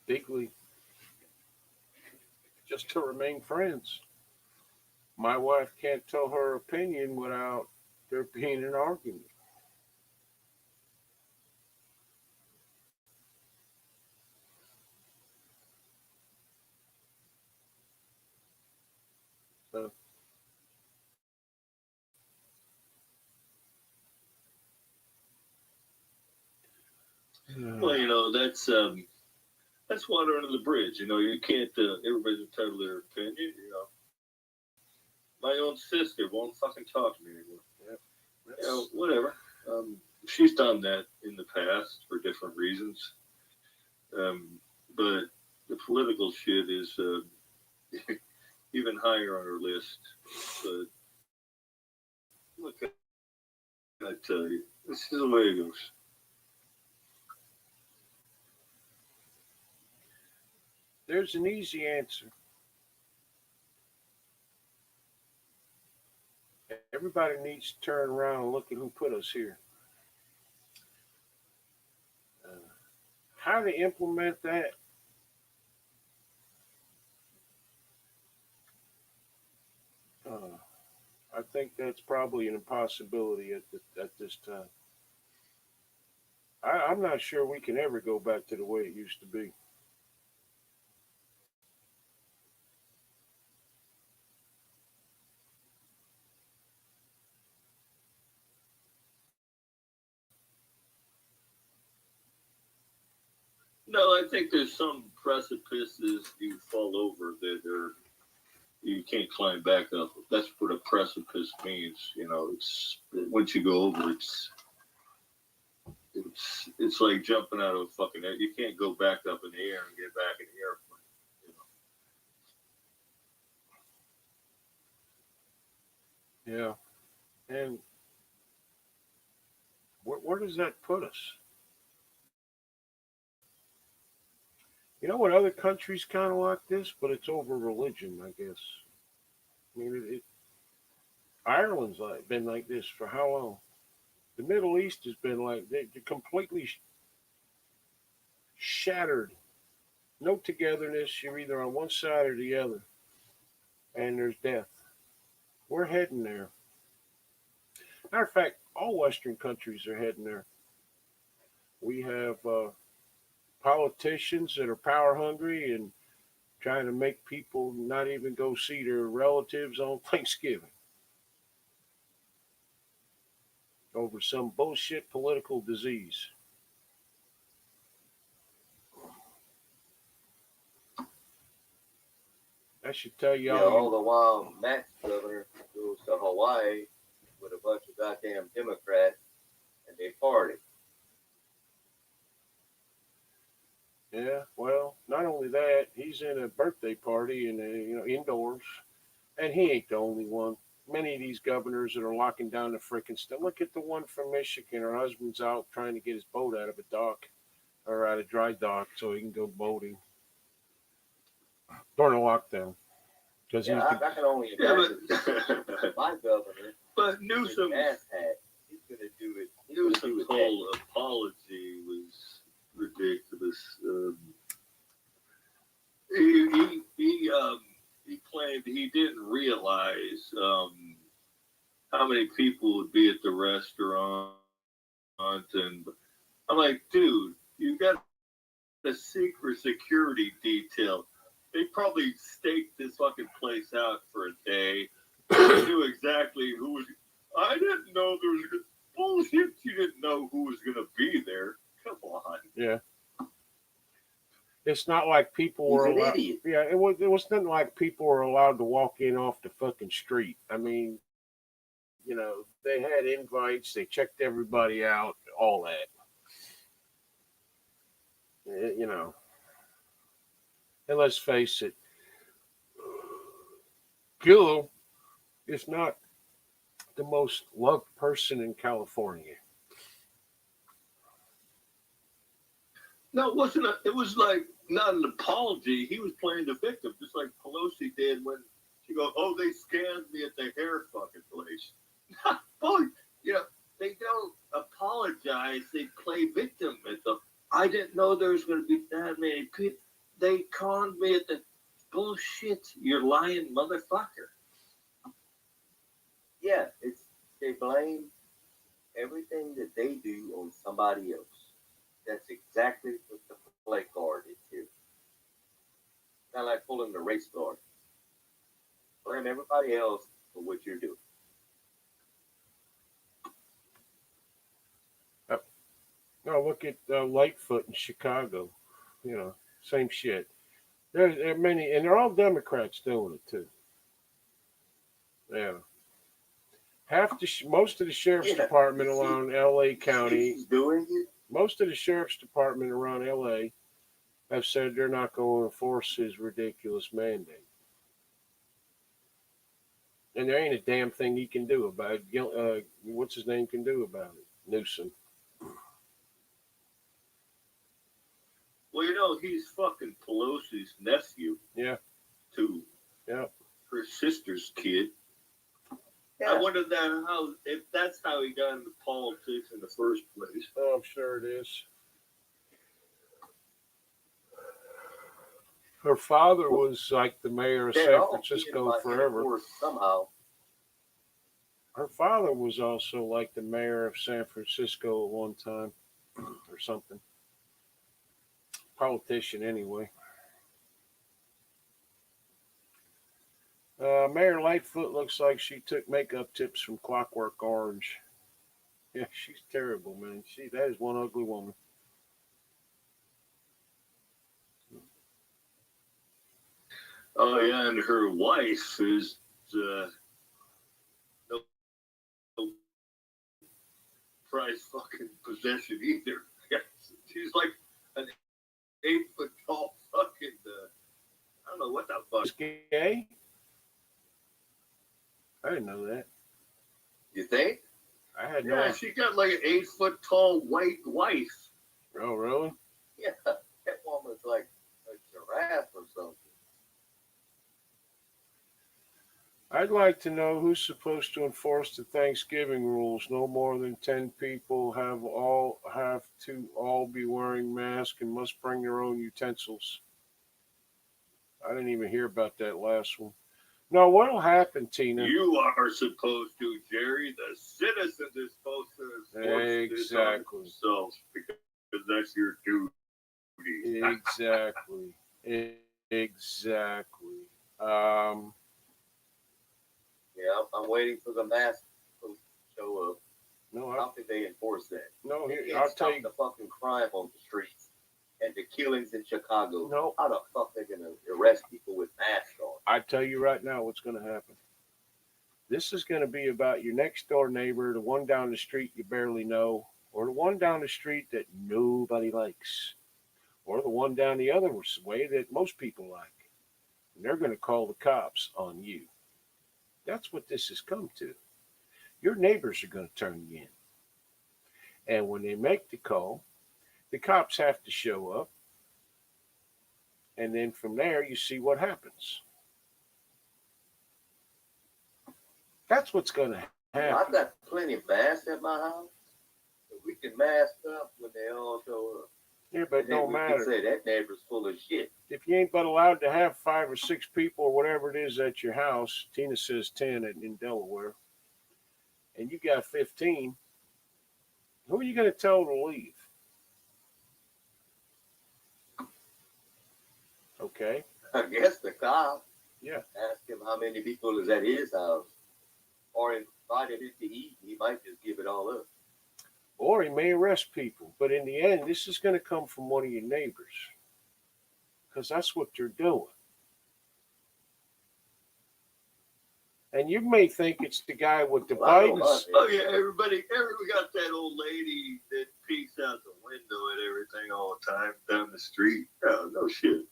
[SPEAKER 1] legally just to remain friends. My wife can't tell her opinion without there being an argument. So,
[SPEAKER 2] Well, that's water under the bridge. You can't. Everybody's entitled to their opinion. My own sister won't fucking talk to me anymore. Whatever. She's done that in the past for different reasons. But the political shit is even higher on her list. But look, I tell you, this is the way it goes.
[SPEAKER 1] there's an easy answer. Everybody needs to turn around and look at who put us here. Uh, how to implement that? Uh, I think that's probably an impossibility at this time. I'm not sure we can ever go back to the way it used to be.
[SPEAKER 2] No, I think there's some precipices you fall over that are You can't climb back up. That's what a precipice means. You know, it's once you go over, it's like jumping out of a fucking air. You can't go back up in the air and get back in the airplane. You know.
[SPEAKER 1] Yeah. And where does that put us? You know what other countries kind of like this, but it's over religion, I guess. I mean, Ireland's been like this for how long? The Middle East has been like they're completely shattered. No togetherness. You're either on one side or the other, and there's death. We're heading there. Matter of fact, all Western countries are heading there. We have politicians that are power hungry and trying to make people not even go see their relatives on Thanksgiving over some bullshit political disease. I should tell
[SPEAKER 3] Yeah,
[SPEAKER 1] y'all.
[SPEAKER 3] all the while Matt's governor goes to Hawaii with a bunch of goddamn Democrats and they party.
[SPEAKER 1] Yeah, well, not only that, he's in a birthday party and indoors, and he ain't the only one. Many of these governors that are locking down the freaking stuff. Look at the one from Michigan. Her husband's out trying to get his boat out of a dock or out of dry dock so he can go boating during a lockdown. Because
[SPEAKER 3] Yeah, I can only
[SPEAKER 2] Yeah,
[SPEAKER 3] imagine
[SPEAKER 2] but
[SPEAKER 3] my governor,
[SPEAKER 2] but
[SPEAKER 3] his
[SPEAKER 2] Newsom's
[SPEAKER 3] ass hat, he's gonna do it. He's gonna do
[SPEAKER 2] Newsom's
[SPEAKER 3] it
[SPEAKER 2] whole apology was ridiculous. He claimed he didn't realize how many people would be at the restaurant, and I'm like, dude, you got a secret security detail. They probably staked this fucking place out for a day. They knew exactly who was. I didn't know there was bullshit. You didn't know who was going to be there. Come on.
[SPEAKER 1] Yeah. It's not like people
[SPEAKER 3] He's
[SPEAKER 1] were
[SPEAKER 3] an
[SPEAKER 1] allowed.
[SPEAKER 3] idiot.
[SPEAKER 1] Yeah, it was nothing like people were allowed to walk in off the fucking street. I mean, they had invites, they checked everybody out, all that. And let's face it, Gillo is not the most loved person in California.
[SPEAKER 2] No, it wasn't. It was like not an apology. He was playing the victim, just like Pelosi did when she goes, "Oh, they scammed me at the hair fucking place." Boy, they don't apologize. They play victim at the. I didn't know there was going to be that many people. They conned me at the bullshit. You're lying, motherfucker.
[SPEAKER 3] Yeah, they blame everything that they do on somebody else. That's exactly what the play card is here. Kind of like pulling the race card. Blame everybody else for what you're doing.
[SPEAKER 1] No, look at Lightfoot in Chicago. Same shit. There are many, and they're all Democrats doing it too. Yeah. Most of the sheriff's department around L.A. County,
[SPEAKER 3] He's doing it.
[SPEAKER 1] most of the sheriff's department around L.A. have said they're not going to enforce his ridiculous mandate. And there ain't a damn thing he can do about it. What's his name can do about it? Newsom.
[SPEAKER 2] Well, he's fucking Pelosi's nephew.
[SPEAKER 1] Yeah.
[SPEAKER 2] Too.
[SPEAKER 1] Yeah.
[SPEAKER 2] Her sister's kid.
[SPEAKER 3] Yeah.
[SPEAKER 2] I wonder if that's how he got into politics in the first place.
[SPEAKER 1] Oh, I'm sure it is. Her father was like the mayor of San Francisco forever.
[SPEAKER 3] Somehow.
[SPEAKER 1] Her father was also like the mayor of San Francisco at one time or something. Politician, anyway. Mayor Lightfoot looks like she took makeup tips from Clockwork Orange. Yeah, she's terrible, man. That is one ugly woman.
[SPEAKER 2] Oh yeah, and her wife is no, no prize fucking possession either. She's like an 8 foot tall fucking. I don't know what the fuck.
[SPEAKER 1] Is gay? I didn't know that.
[SPEAKER 3] You think?
[SPEAKER 1] I had no
[SPEAKER 2] Yeah,
[SPEAKER 1] idea.
[SPEAKER 2] she got like an 8 foot tall white wife.
[SPEAKER 1] Oh, really?
[SPEAKER 3] Yeah, that woman's like a giraffe or something.
[SPEAKER 1] I'd like to know who's supposed to enforce the Thanksgiving rules. No more than 10 people have to all be wearing masks and must bring their own utensils. I didn't even hear about that last one. No, what'll happen, Tina?
[SPEAKER 2] You are supposed to, Jerry. The citizens are supposed to enforce this on
[SPEAKER 1] Exactly.
[SPEAKER 2] themselves because that's your duty.
[SPEAKER 1] Exactly. Exactly. Um,
[SPEAKER 3] Yeah, I'm waiting for the mask to show up.
[SPEAKER 1] no,
[SPEAKER 3] How can they enforce that?
[SPEAKER 1] no.
[SPEAKER 3] They
[SPEAKER 1] Here,
[SPEAKER 3] can't
[SPEAKER 1] I'll
[SPEAKER 3] stop
[SPEAKER 1] tell you.
[SPEAKER 3] the fucking crime on the streets and the killings in Chicago.
[SPEAKER 1] No,
[SPEAKER 3] How the fuck they gonna arrest people with masks on?
[SPEAKER 1] I tell you right now what's going to happen. This is going to be about your next door neighbor, the one down the street you barely know, or the one down the street that nobody likes, or the one down the other way that most people like. And they're going to call the cops on you. That's what this has come to. Your neighbors are going to turn you in. And when they make the call, the cops have to show up. And then from there, you see what happens. That's what's going to happen.
[SPEAKER 3] I've got plenty of masks at my house. So we can mask up when they all show up.
[SPEAKER 1] Yeah, but it
[SPEAKER 3] And then
[SPEAKER 1] don't
[SPEAKER 3] we
[SPEAKER 1] matter.
[SPEAKER 3] can say that neighbor's full of shit.
[SPEAKER 1] If you ain't but allowed to have 5 or 6 people or whatever it is at your house, Tina says 10 in Delaware, and you got 15, who are you going to tell to leave? Okay.
[SPEAKER 3] I guess the cop
[SPEAKER 1] Yeah.
[SPEAKER 3] ask him how many people is at his house, or invited him to eat. He might just give it all up.
[SPEAKER 1] Or he may arrest people. But in the end, this is going to come from one of your neighbors because that's what they're doing. And you may think it's the guy with the
[SPEAKER 3] Well, I know
[SPEAKER 1] Bidens.
[SPEAKER 3] my
[SPEAKER 2] Oh yeah, everybody got that old lady that peeks out the window and everything all the time down the street. Oh, no shit.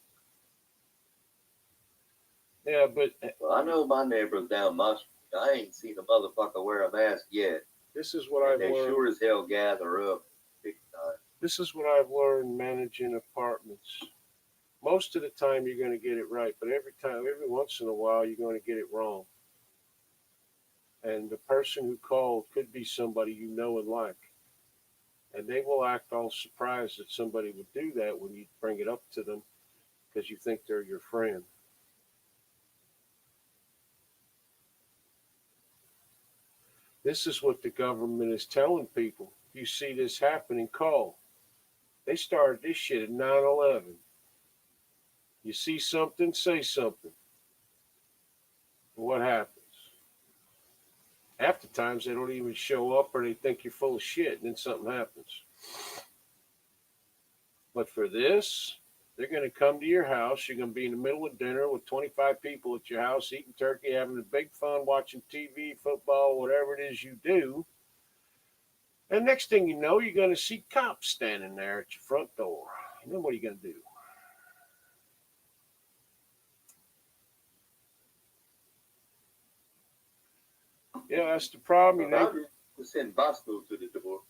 [SPEAKER 1] Yeah, but
[SPEAKER 3] Well, I know my neighbors down my street. I ain't seen a motherfucker wear a mask yet.
[SPEAKER 1] this is what
[SPEAKER 3] And
[SPEAKER 1] I've
[SPEAKER 3] they
[SPEAKER 1] learned.
[SPEAKER 3] sure as hell gather up big time.
[SPEAKER 1] This is what I've learned managing apartments. Most of the time you're going to get it right, but every once in a while you're going to get it wrong. And the person who called could be somebody you know and like. And they will act all surprised that somebody would do that when you bring it up to them because you think they're your friend. This is what the government is telling people. If you see this happening, call. They started this shit at 9/11. You see something, say something. What happens? Half the times they don't even show up or they think you're full of shit and then something happens. But for this, they're going to come to your house. You're going to be in the middle of dinner with 25 people at your house, eating turkey, having a big fun, watching TV, football, whatever it is you do. And next thing you know, you're going to see cops standing there at your front door. And then what are you going to do? Yeah, that's the problem.
[SPEAKER 3] Well, I'll just send Bosco to the door.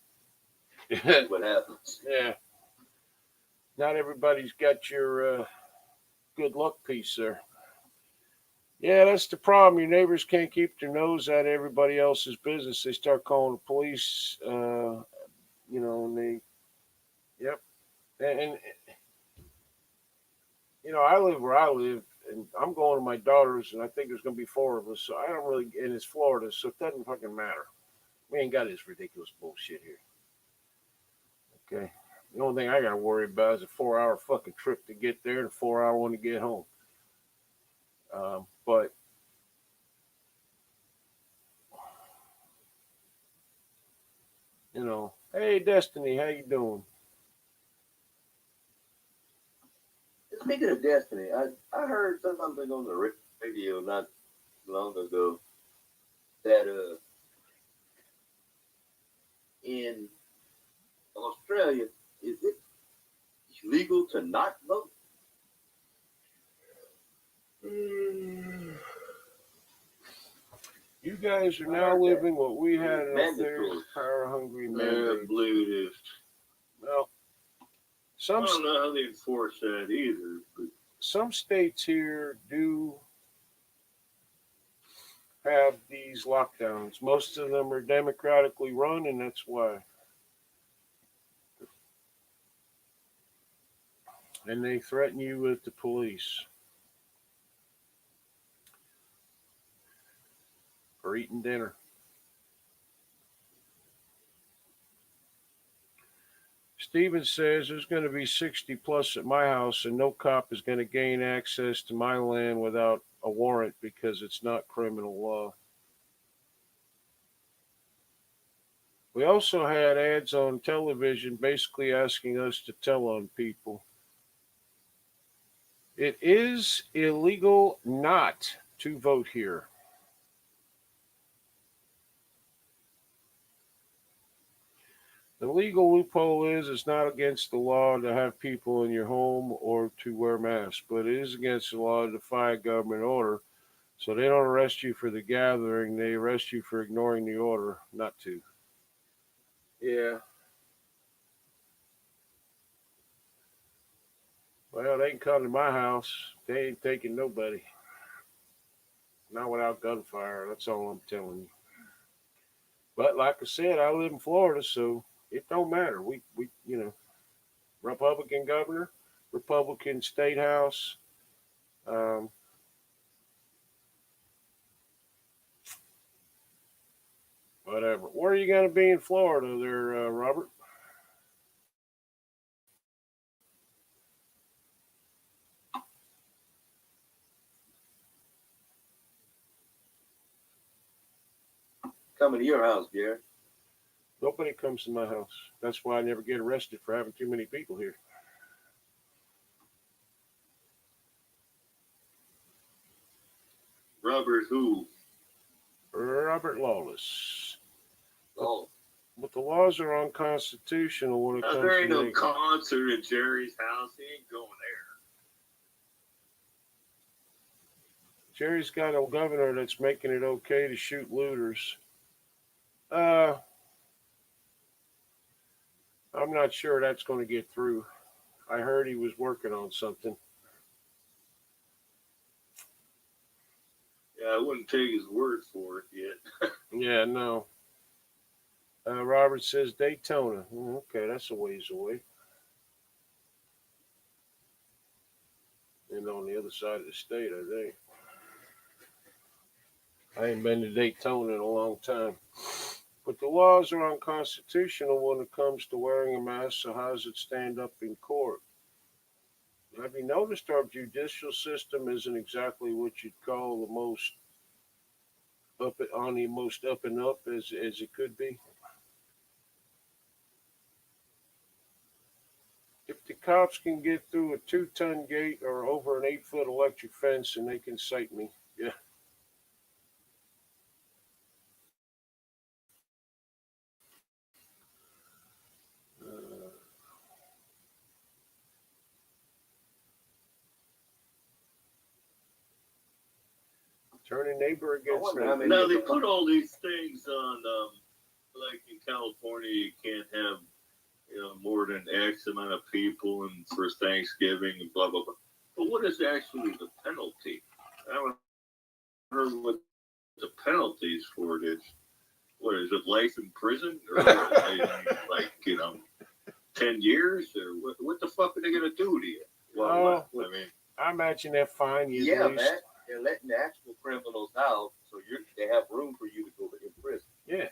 [SPEAKER 1] You
[SPEAKER 3] See what happens.
[SPEAKER 1] yeah. Not everybody's got your good luck piece there. Yeah, that's the problem. Your neighbors can't keep their nose out of everybody else's business. They start calling the police, and they, yep. And, I live where I live, and I'm going to my daughter's, and I think there's going to be 4 of us, so I don't really, and it's Florida, so it doesn't fucking matter. We ain't got this ridiculous bullshit here. Okay? The only thing I got to worry about is a 4-hour fucking trip to get there and a 4-hour one to get home. But hey Destiny, how you doing?
[SPEAKER 3] This speaking of destiny, I heard something on the radio not long ago that in Australia, is it illegal to not vote?
[SPEAKER 1] You guys are now living what we had in our
[SPEAKER 3] Mandatory.
[SPEAKER 1] power-hungry
[SPEAKER 2] I
[SPEAKER 1] mandate.
[SPEAKER 2] believe it is.
[SPEAKER 1] Well,
[SPEAKER 2] I
[SPEAKER 1] some
[SPEAKER 2] don't know how they enforce that either. But
[SPEAKER 1] some states here do have these lockdowns. Most of them are democratically run, and that's why. And they threaten you with the police for eating dinner. Steven says there's going to be 60 plus at my house, and no cop is going to gain access to my land without a warrant because it's not criminal law. We also had ads on television basically asking us to tell on people. It is illegal not to vote here. The legal loophole is it's not against the law to have people in your home or to wear masks, but it is against the law to defy a government order. So they don't arrest you for the gathering, they arrest you for ignoring the order not to. Yeah. Well, they can come to my house. They ain't taking nobody. Not without gunfire. That's all I'm telling you. But like I said, I live in Florida, so it don't matter. We Republican governor, Republican state house. Whatever. Where are you going to be in Florida there, Robert?
[SPEAKER 3] Coming to your house, Gary.
[SPEAKER 1] Nobody comes to my house. That's why I never get arrested for having too many people here.
[SPEAKER 2] Robert who?
[SPEAKER 1] Robert Lawless.
[SPEAKER 3] Oh,
[SPEAKER 1] But the laws are unconstitutional when it comes
[SPEAKER 2] There ain't
[SPEAKER 1] to
[SPEAKER 2] no concert at Jerry's house. He ain't going there.
[SPEAKER 1] Jerry's got a governor that's making it okay to shoot looters. I'm not sure that's going to get through. I heard he was working on something.
[SPEAKER 2] Yeah, I wouldn't take his word for it yet.
[SPEAKER 1] Yeah, no. Robert says Daytona. Okay, that's a ways away. And on the other side of the state, I think. I ain't been to Daytona in a long time. But the laws are unconstitutional when it comes to wearing a mask, so how does it stand up in court? Have you noticed our judicial system isn't exactly what you'd call the most up and up as it could be? If the cops can get through a 2-ton gate or over an 8-foot electric fence, and they can cite me, yeah. Turn a neighbor against
[SPEAKER 3] wonder how
[SPEAKER 1] neighbor.
[SPEAKER 3] many-
[SPEAKER 2] Now they put all these things on, like in California, you can't have more than X amount of people and for Thanksgiving and blah blah blah. But what is actually the penalty? I haven't heard what the penalties for it is. What is it? Life in prison, or like 10 years, or what the fuck are they gonna do to you? Well, I mean,
[SPEAKER 1] I imagine they're fine you
[SPEAKER 3] yeah,
[SPEAKER 1] at least.
[SPEAKER 3] man. They're letting the actual criminals out, so they have room for you to go in prison.
[SPEAKER 1] Yeah.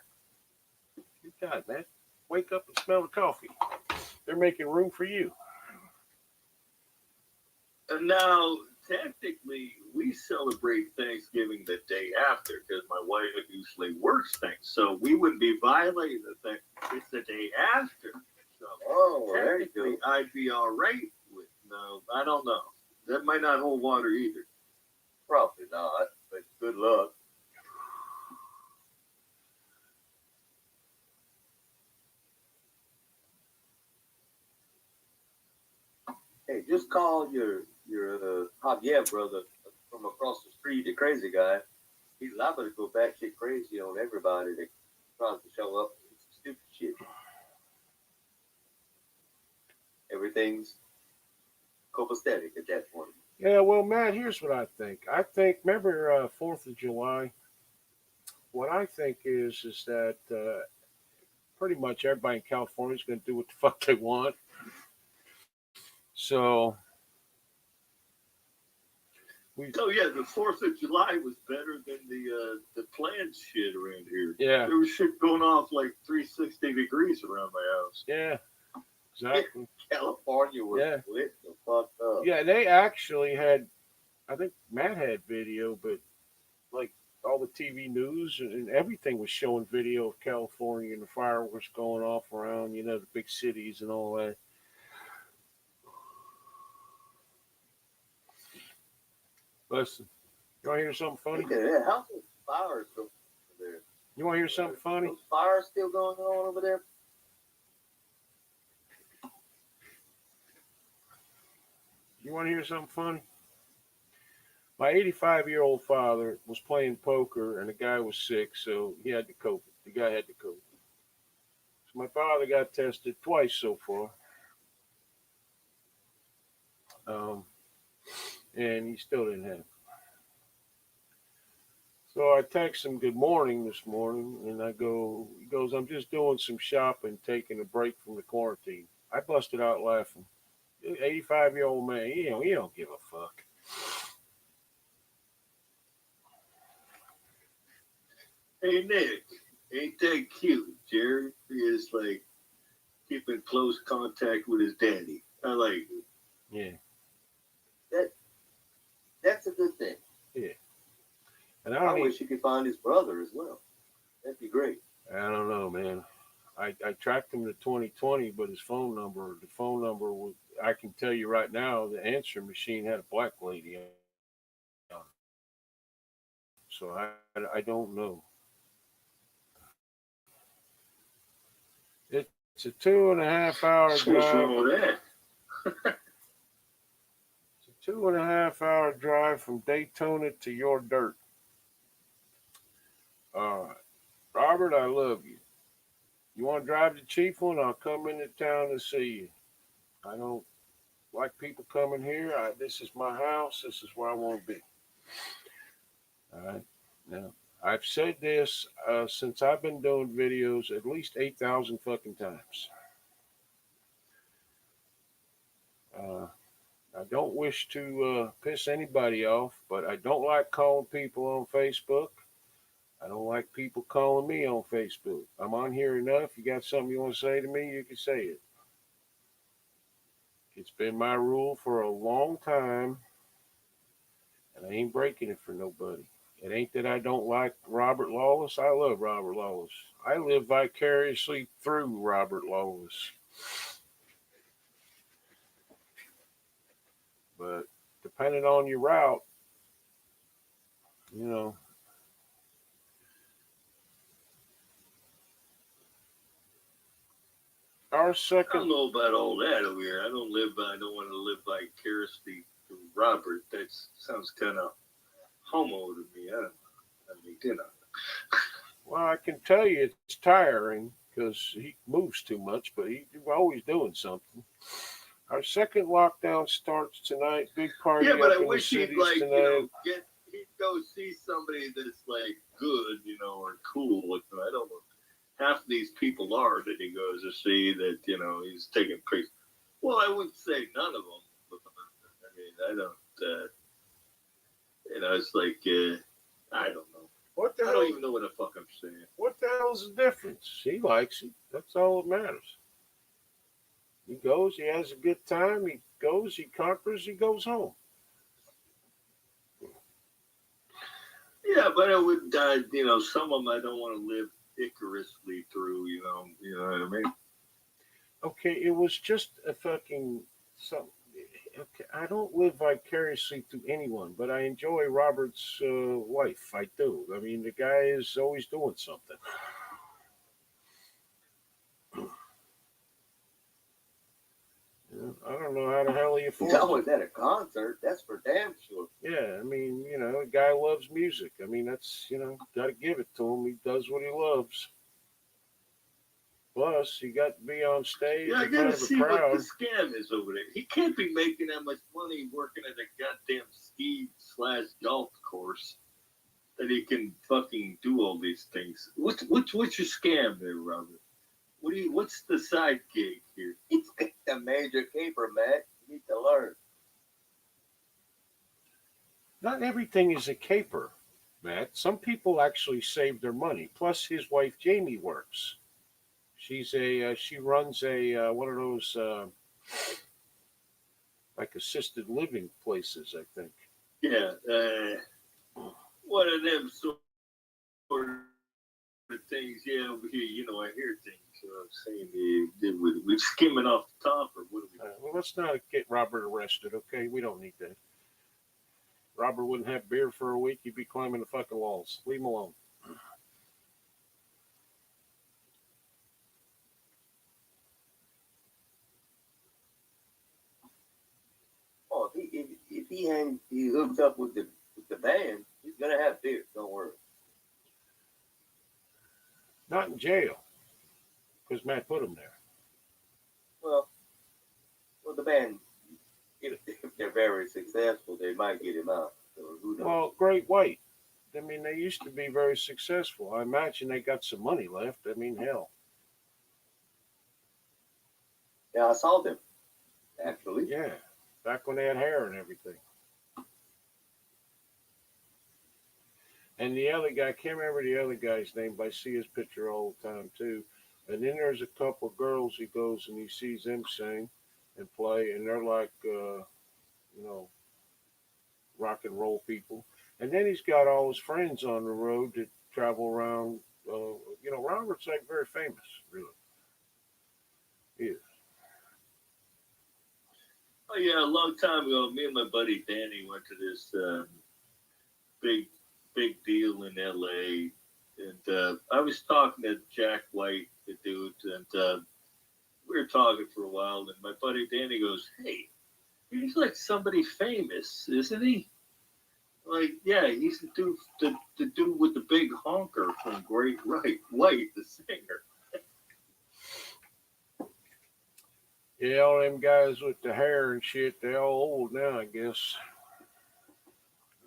[SPEAKER 1] Good God, man. Wake up and smell the coffee. They're making room for you.
[SPEAKER 2] and now technically we celebrate Thanksgiving the day after because my wife usually works things, so we wouldn't be violating the thing. It's the day after, so
[SPEAKER 3] Oh, well, there you
[SPEAKER 2] technically
[SPEAKER 3] go.
[SPEAKER 2] I'd be all right with. No, I don't know. That might not hold water either.
[SPEAKER 3] Probably not, but good luck. Hey, just call your Javier brother from across the street, the crazy guy. He's liable to go batshit crazy on everybody that tries to show up with some stupid shit. Everything's copacetic at that point.
[SPEAKER 1] Yeah, well, Matt, here's what I think. Remember 4th of July? What I think is that pretty much everybody in California is going to do what the fuck they want. So,
[SPEAKER 2] Oh yeah, the 4th of July was better than the planned shit around here.
[SPEAKER 1] yeah,
[SPEAKER 2] There was shit going off like 360 degrees around my house.
[SPEAKER 1] yeah, exactly.
[SPEAKER 3] California was
[SPEAKER 1] Yeah.
[SPEAKER 3] lit the fuck up.
[SPEAKER 1] Yeah, they actually had, I think Matt had video, but like all the TV news and everything was showing video of California and the fireworks going off around, the big cities and all that. Listen, you want to hear something funny?
[SPEAKER 3] Look at that. How's those fires over there?
[SPEAKER 1] You want to hear something funny?
[SPEAKER 3] Those fires still going on over there?
[SPEAKER 1] You want to hear something funny? My 85-year-old father was playing poker and the guy was sick, so he had the COVID. The guy had the COVID. So my father got tested twice so far. And he still didn't have it. So I text him good morning this morning, and he goes, I'm just doing some shopping, taking a break from the quarantine. I busted out laughing. 85-year-old man, he don't give a fuck.
[SPEAKER 2] Hey Nick, ain't that cute? Jerry is like keeping close contact with his daddy. I like it.
[SPEAKER 1] Yeah.
[SPEAKER 3] That's a good thing.
[SPEAKER 1] Yeah. And
[SPEAKER 3] I wish he could find his brother as well. That'd be great.
[SPEAKER 1] I don't know, man. I tracked him to 2020, but the phone number was, I can tell you right now, the answering machine had a black lady on it. So I don't know. It's a 2.5 hour
[SPEAKER 2] What's
[SPEAKER 1] drive.
[SPEAKER 2] wrong with that?
[SPEAKER 1] It's a 2.5 hour drive from Daytona to your dirt. All right. Robert, I love you. You want to drive the cheap one? I'll come into town to see you. I don't like people coming here. This is my house. This is where I want to be. All right. Now, I've said this since I've been doing videos at least 8,000 fucking times. I don't wish to piss anybody off, but I don't like calling people on Facebook. I don't like people calling me on Facebook. I'm on here enough. You got something you want to say to me, you can say it. It's been my rule for a long time, and I ain't breaking it for nobody. It ain't that I don't like Robert Lawless. I love Robert Lawless. I live vicariously through Robert Lawless. But depending on your route, our
[SPEAKER 2] I
[SPEAKER 1] second.
[SPEAKER 2] don't know about all that over here. I don't want to live vicariously through Robert. That sounds kind of homo to me. I mean.
[SPEAKER 1] Well, I can tell you it's tiring because he moves too much, but he's always doing something. Our second lockdown starts tonight. Big party
[SPEAKER 2] Yeah, but
[SPEAKER 1] up
[SPEAKER 2] I
[SPEAKER 1] in
[SPEAKER 2] wish
[SPEAKER 1] the
[SPEAKER 2] he'd
[SPEAKER 1] cities tonight.
[SPEAKER 2] he'd go see somebody that's like good, or cool with him. I don't know. Half of these people are that he goes to see that, he's taking pictures. Well, I wouldn't say none of them. But, I mean, I don't, it's like, I don't know.
[SPEAKER 1] What the
[SPEAKER 2] I
[SPEAKER 1] hell?
[SPEAKER 2] don't even know what the fuck I'm saying.
[SPEAKER 1] What the hell's the difference? He likes it. That's all that matters. He goes, he has a good time. He goes, he conquers, he goes home.
[SPEAKER 2] Yeah, but I would, some of them I don't want to live Icarously through, you know what I mean?
[SPEAKER 1] Okay, it was just a fucking something. okay, I don't live vicariously through anyone, but I enjoy Robert's life. I do. I mean, the guy is always doing something. I don't know how the hell he
[SPEAKER 3] He's
[SPEAKER 1] affords it.
[SPEAKER 3] always at a concert. That's for damn sure.
[SPEAKER 1] Yeah, I mean, the guy loves music. I mean, that's, got to give it to him. He does what he loves. Plus, he got to be on stage
[SPEAKER 2] Yeah, I
[SPEAKER 1] in front
[SPEAKER 2] gotta
[SPEAKER 1] of a
[SPEAKER 2] see what
[SPEAKER 1] crowd.
[SPEAKER 2] the scam is over there. He can't be making that much money working at a goddamn ski/golf course that he can fucking do all these things. What's your scam there, Robert? What's the side gig here?
[SPEAKER 3] He's a major caper, man. You need to learn.
[SPEAKER 1] Not everything is a caper, Matt. Some people actually save their money. Plus, his wife Jamie works. She runs a one of those like assisted living places, I think.
[SPEAKER 2] Yeah, one of them sort of things. Yeah, over here, I hear things. Saying we're skimming off the top, or what are we?
[SPEAKER 1] Well, let's not get Robert arrested, okay? We don't need that. Robert wouldn't have beer for a week. He'd be climbing the fucking walls. Leave him alone.
[SPEAKER 3] Oh, he hooks up with the band, he's gonna have beer. Don't worry.
[SPEAKER 1] Not in jail, because Matt put him there.
[SPEAKER 3] Well, the band, if they're very successful, they might get him out. So who knows?
[SPEAKER 1] Well, Great White. I mean, they used to be very successful. I imagine they got some money left. I mean, hell.
[SPEAKER 3] Yeah, I saw them actually.
[SPEAKER 1] Yeah, back when they had hair and everything. And the other guy, I can't remember the other guy's name, but I see his picture all the time too. And then there's a couple of girls he goes and he sees them sing and play, and they're like, rock and roll people. And then he's got all his friends on the road that travel around. Robert's like very famous, really. He is.
[SPEAKER 2] Oh yeah, a long time ago, me and my buddy Danny went to this big deal in L.A. and I was talking to Jack White, the dude, and we were talking for a while. And my buddy Danny goes, "Hey, he's like somebody famous, isn't he?" Like, yeah, he's the dude with the big honker from Great White, the singer.
[SPEAKER 1] Yeah, all them guys with the hair and shit, they're all old now, I guess.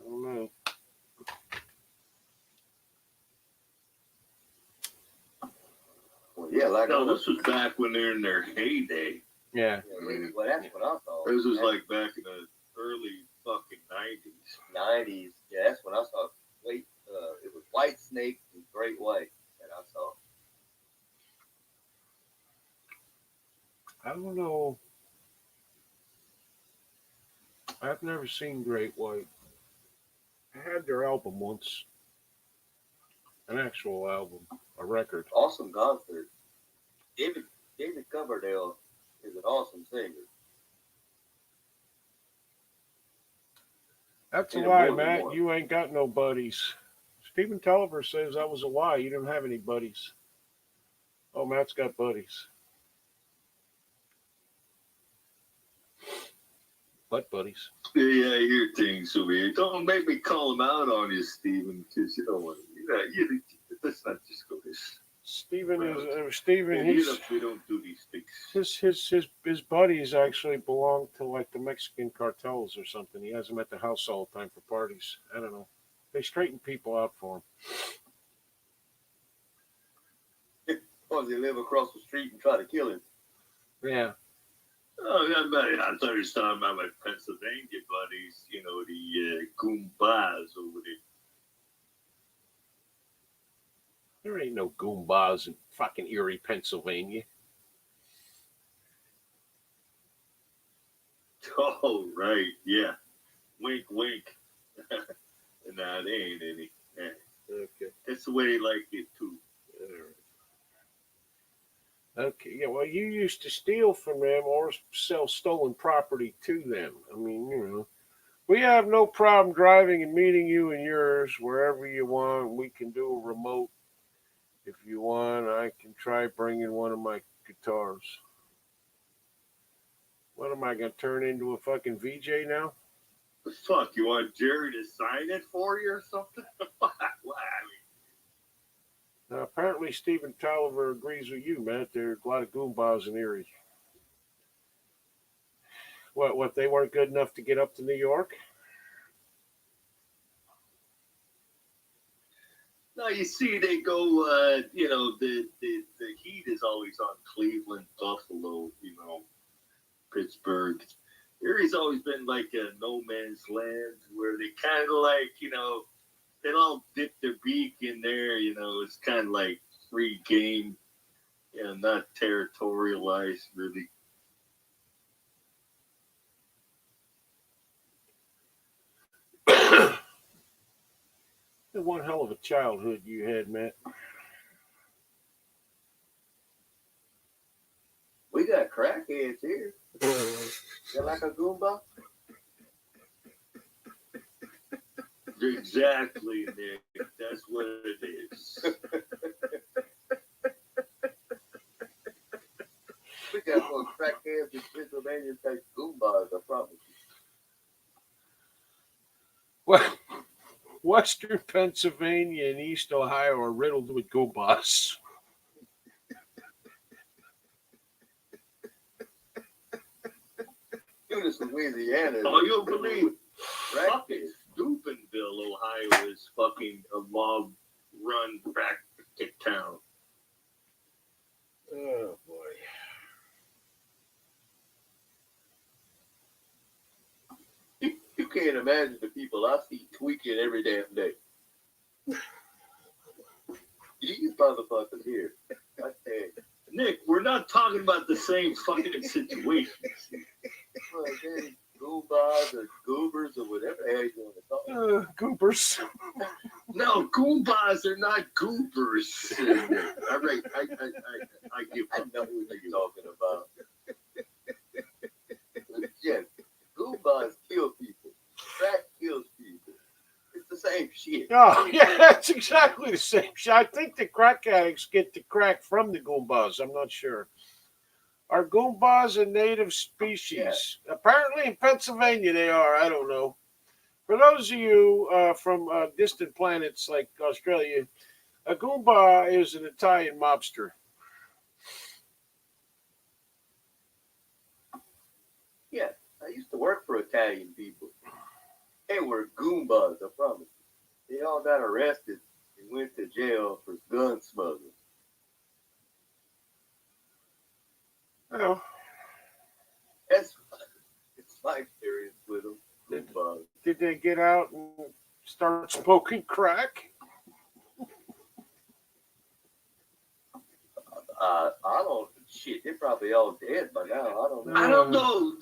[SPEAKER 1] I don't know.
[SPEAKER 3] Well, yeah, like
[SPEAKER 2] No, this was back when they're in their heyday.
[SPEAKER 1] Yeah.
[SPEAKER 3] Well, that's what I thought.
[SPEAKER 2] This was like back in the early fucking 90s.
[SPEAKER 3] 90s. Yeah, that's when I saw. Wait, it was White Snake and Great White that I saw.
[SPEAKER 1] I don't know. I've never seen Great White. I had their album once. An actual album, a record.
[SPEAKER 3] Awesome concert. David Coverdale is an awesome singer.
[SPEAKER 1] That's a
[SPEAKER 3] Yeah,
[SPEAKER 1] lie,
[SPEAKER 3] more than
[SPEAKER 1] Matt.
[SPEAKER 3] one.
[SPEAKER 1] You ain't got no buddies. Stephen Tulliver says that was a lie. You don't have any buddies. Oh, Matt's got buddies. Butt buddies.
[SPEAKER 2] Yeah, I hear things over here. Don't make me call him out on you, Stephen, because you don't want to. Let's not just go this.
[SPEAKER 1] Stephen is
[SPEAKER 2] Right.
[SPEAKER 1] Stephen.
[SPEAKER 2] We don't do these things.
[SPEAKER 1] His buddies actually belong to like the Mexican cartels or something. He has them at the house all the time for parties. I don't know. They straighten people out for him.
[SPEAKER 3] Or they live across the street and try to kill him.
[SPEAKER 1] Yeah.
[SPEAKER 2] Oh, I thought you were talking about my Pennsylvania buddies, the Goombas over there.
[SPEAKER 1] There ain't no Goombas in fucking Erie, Pennsylvania.
[SPEAKER 2] Oh, right, yeah. Wink, wink. Nah, they ain't any. Yeah.
[SPEAKER 1] Okay.
[SPEAKER 2] That's the way they like it, too.
[SPEAKER 1] All right. Okay. Yeah, well, you used to steal from them or sell stolen property to them. I mean, we have no problem driving and meeting you in yours wherever you want. We can do a remote if you want. I can try bringing one of my guitars. What am I gonna turn into a fucking VJ now?
[SPEAKER 2] The fuck, you want Jerry to sign it for you or something? Why?
[SPEAKER 1] Apparently, Stephen Tolliver agrees with you, Matt. There are a lot of goombas in Erie. What? They weren't good enough to get up to New York?
[SPEAKER 2] No, you see, they go. The heat is always on Cleveland, Buffalo, Pittsburgh. Erie's always been like a no man's land where they kind of like, they all dip their beak in there. It's kind of like free game, not territorialized really.
[SPEAKER 1] One hell of a childhood you had, Matt.
[SPEAKER 3] We got crackheads here. They're like a Goomba.
[SPEAKER 2] Exactly, Nick. That's what it is.
[SPEAKER 3] We got more crackheads in Pennsylvania than Goombas, I promise you.
[SPEAKER 1] Well, Western Pennsylvania and East Ohio are riddled with goombas.
[SPEAKER 3] Eunice, Louisiana.
[SPEAKER 2] Oh, you'll believe
[SPEAKER 3] Right?
[SPEAKER 2] fucking Steubenville, Ohio is fucking a mob run back to town.
[SPEAKER 1] Oh boy.
[SPEAKER 3] You can't imagine the people I see tweaking every damn day. These motherfuckers here. I tell you.
[SPEAKER 2] Nick, we're not talking about the same fucking situation.
[SPEAKER 3] Well, they Goombas or goobers or whatever the hell you want to call them.
[SPEAKER 1] Goobers.
[SPEAKER 2] No, Goombas are not goobers. All right, I give
[SPEAKER 3] I
[SPEAKER 2] up.
[SPEAKER 3] know who you're talking about. Yeah, Goombas kill people. Crack kills people. It's the same shit.
[SPEAKER 1] Oh, yeah, that's exactly the same shit. I think the crack addicts get the crack from the goombas. I'm not sure. Are goombas a native species? Yeah. Apparently in Pennsylvania they are. I don't know. For those of you from distant planets like Australia, a goomba is an Italian mobster.
[SPEAKER 3] Yeah, I used to work for Italian people. They were goombas, I promise you. They all got arrested and went to jail for gun smuggling.
[SPEAKER 1] Well,
[SPEAKER 3] it's my experience with them. Goombas.
[SPEAKER 1] Did they get out and start smoking crack?
[SPEAKER 3] I don't. Shit, they're probably all dead by now. I don't know.
[SPEAKER 2] I don't know,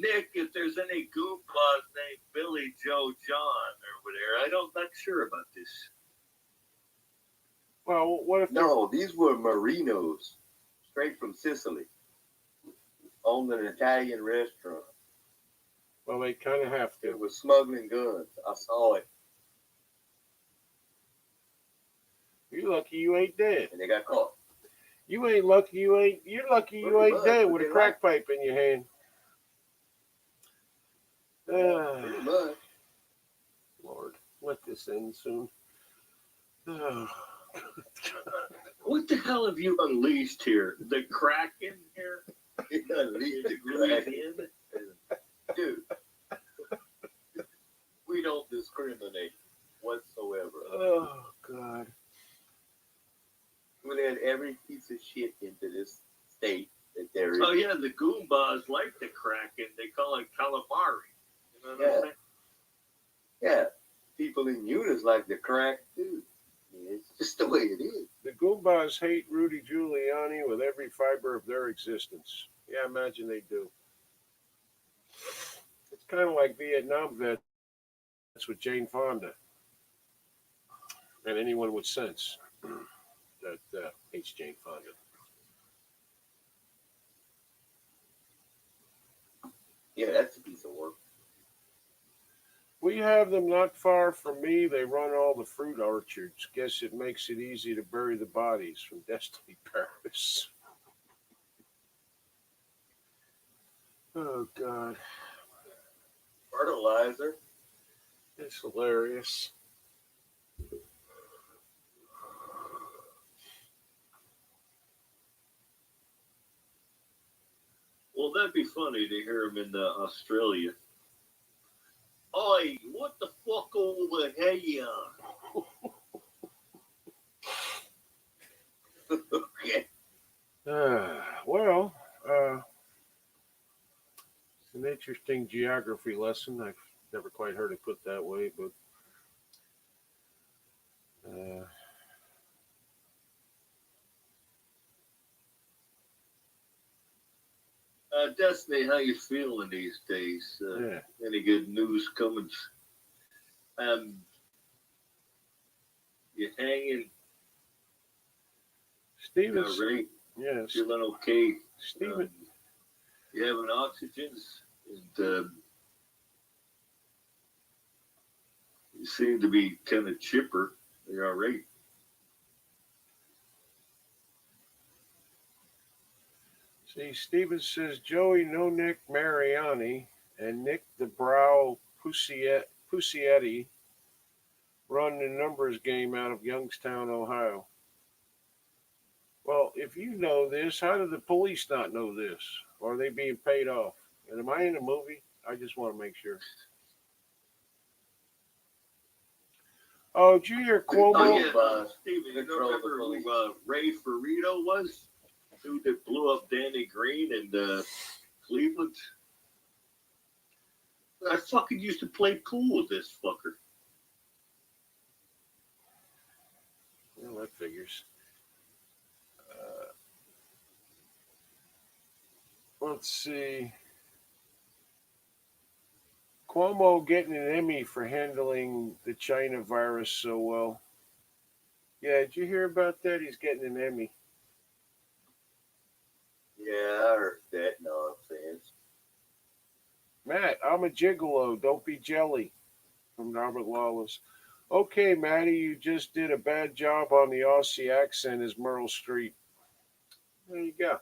[SPEAKER 2] Nick, if there's any Goombas named Billy Joe John or whatever. I'm not sure about this.
[SPEAKER 1] Well, what if
[SPEAKER 3] No, these were Marinos, straight from Sicily. Owned an Italian restaurant.
[SPEAKER 1] Well, they kind of have
[SPEAKER 3] It
[SPEAKER 1] to.
[SPEAKER 3] was smuggling guns. I saw it,
[SPEAKER 1] You're lucky you ain't dead.
[SPEAKER 3] and they got caught.
[SPEAKER 1] You ain't lucky you ain't. You're lucky you
[SPEAKER 3] Pretty
[SPEAKER 1] ain't
[SPEAKER 3] much,
[SPEAKER 1] dead
[SPEAKER 3] but
[SPEAKER 1] with a
[SPEAKER 3] they
[SPEAKER 1] crack pipe in your hand.
[SPEAKER 3] Pretty much.
[SPEAKER 1] Lord, let this end soon. Oh.
[SPEAKER 2] What the hell have you unleashed here? The Kraken here?
[SPEAKER 3] Leave the
[SPEAKER 2] Breathe
[SPEAKER 3] crack.
[SPEAKER 2] in?
[SPEAKER 3] Dude, we don't discriminate whatsoever.
[SPEAKER 1] Oh God.
[SPEAKER 3] We let every piece of shit into this state that there is.
[SPEAKER 2] Oh, yeah, the Goombas like the Kraken. They call it calamari. You know what I'm saying?
[SPEAKER 3] Yeah, people in Eunice like the crack too. Yeah, it's just the way it is.
[SPEAKER 1] The Goombas hate Rudy Giuliani with every fiber of their existence. Yeah, I imagine they do. It's kind of like Vietnam vets with Jane Fonda. And anyone with sense that hates Jane Fonda.
[SPEAKER 3] Yeah, that's a piece of work.
[SPEAKER 1] We have them not far from me. They run all the fruit orchards. Guess it makes it easy to bury the bodies from Destiny Paris. Oh, God.
[SPEAKER 3] Fertilizer.
[SPEAKER 1] It's hilarious.
[SPEAKER 2] Well, that'd be funny to hear him in Australia. Oi, what the fuck over here?
[SPEAKER 3] Okay.
[SPEAKER 1] Well, it's an interesting geography lesson. I've never quite heard it put that way, but
[SPEAKER 2] Destiny, how you feeling these days?
[SPEAKER 1] yeah.
[SPEAKER 2] Any good news coming? You hanging?
[SPEAKER 1] Stevens,
[SPEAKER 2] Right?
[SPEAKER 1] yes,
[SPEAKER 2] Feeling okay?
[SPEAKER 1] Steven,
[SPEAKER 2] You having oxygen? And you seem to be kind of chipper. You're all right.
[SPEAKER 1] see, Stevens says Joey no Nick Mariani and Nick the Brow Pusietti run the numbers game out of Youngstown, Ohio. Well, if you know this, how do the police not know this? Or are they being paid off? And am I in a movie? I just want to make sure. Oh, did you hear Cuomo?
[SPEAKER 2] Oh, yeah, Steven, you
[SPEAKER 3] Control the
[SPEAKER 2] remember
[SPEAKER 3] police.
[SPEAKER 2] who Ray Ferrito was? Dude that blew up Danny Green in Cleveland? I fucking used to play pool with this fucker.
[SPEAKER 1] Well, that figures. Let's see. Cuomo getting an Emmy for handling the China virus so well. Yeah, did you hear about that? He's getting an Emmy.
[SPEAKER 3] Yeah, I heard that nonsense.
[SPEAKER 1] Matt, I'm a gigolo. Don't be jelly. From Robert Lawless. Okay, Matty, you just did a bad job on the Aussie accent as Meryl Streep. There you go.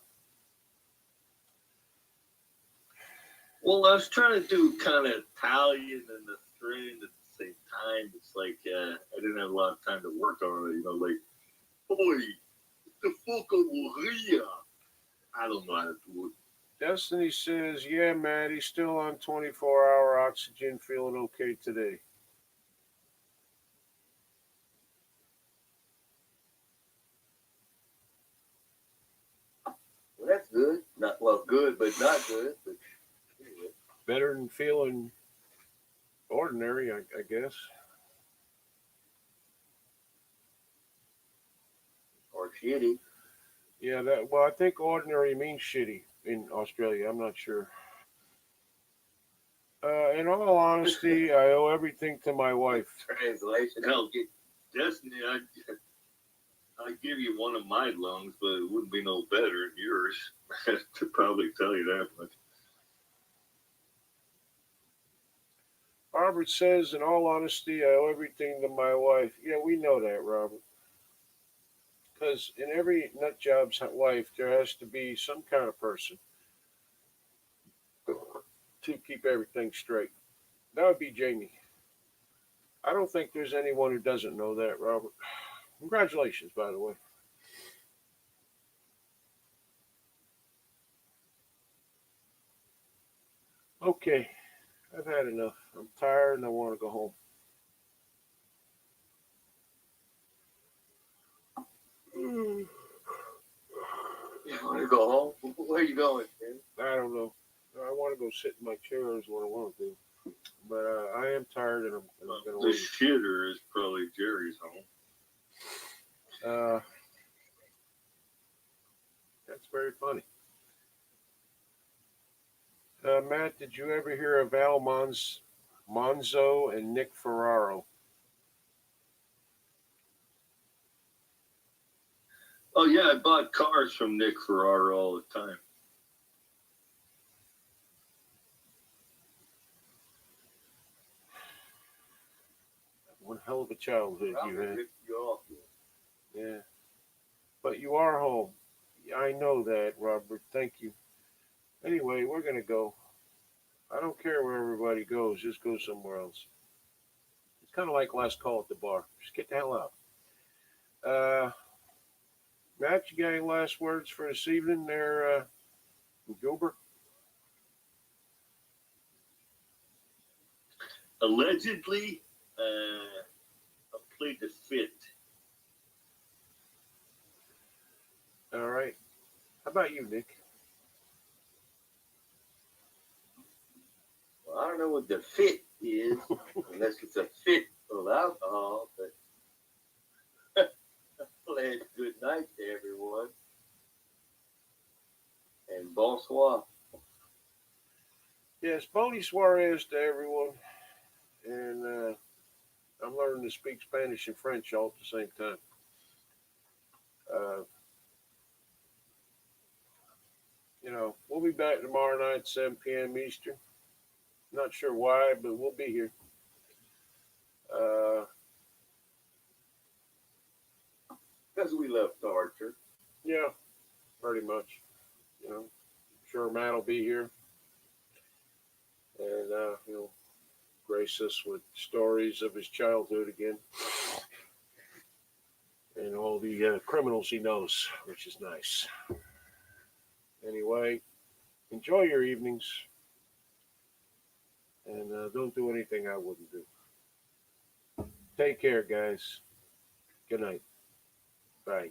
[SPEAKER 2] Well, I was trying to do kind of Italian and Australian at the same time. It's like I didn't have a lot of time to work on it. You know, like, boy, the fuck over here. I don't know how to do it.
[SPEAKER 1] Destiny says, yeah, Matty, still on 24-hour oxygen, feeling okay today.
[SPEAKER 3] Well, that's good. Not well, good, but not good. But anyway.
[SPEAKER 1] Better than feeling ordinary, I guess.
[SPEAKER 3] Or shitty.
[SPEAKER 1] Yeah, that. Well, I think ordinary means shitty in Australia. I'm not sure. In all honesty, I owe everything to my wife.
[SPEAKER 3] Translation.
[SPEAKER 2] Hell, Destiny, I'd give you one of my lungs, but it wouldn't be no better than yours. I have to probably tell you that much.
[SPEAKER 1] Robert says, in all honesty, I owe everything to my wife. Yeah, we know that, Robert. Because in every nut job's wife, there has to be some kind of person to keep everything straight. That would be Jamie. I don't think there's anyone who doesn't know that, Robert. Congratulations, by the way. Okay, I've had enough. I'm tired and I want to go home.
[SPEAKER 3] You want to go home? Where are you going, Tim?
[SPEAKER 1] I don't know. I want to go sit in my chair is what I want to do. But I am tired and I'm going to
[SPEAKER 2] The
[SPEAKER 1] leave.
[SPEAKER 2] shitter is probably Jerry's home.
[SPEAKER 1] That's very funny. Matt, did you ever hear of Al Monzo and Nick Ferraro?
[SPEAKER 2] Oh, yeah, I bought cars from Nick Ferraro all the time.
[SPEAKER 1] One hell of a childhood
[SPEAKER 3] Probably
[SPEAKER 1] you had.
[SPEAKER 3] ripped you off.
[SPEAKER 1] Yeah. But you are home. I know that, Robert. Thank you. Anyway, we're going to go. I don't care where everybody goes. Just go somewhere else. It's kind of like last call at the bar. Just get the hell out. Matt, you got any last words for this evening there, Gilbert?
[SPEAKER 2] Allegedly, I played the fifth.
[SPEAKER 1] All right. How about you, Nick?
[SPEAKER 3] Well, I don't know what the fit is, unless it's a fit of alcohol, but playing good night to everyone. And bonsoir.
[SPEAKER 1] Yes, Bonnie Suarez to everyone. And I'm learning to speak Spanish and French all at the same time. Uh, we'll be back tomorrow night, 7 p.m. Eastern. Not sure why, but we'll be here.
[SPEAKER 3] Because we love torture.
[SPEAKER 1] Yeah, pretty much. Sure Matt will be here. And he'll grace us with stories of his childhood again. And all the criminals he knows, which is nice. Anyway, enjoy your evenings. And don't do anything I wouldn't do. Take care, guys. Good night. Bye.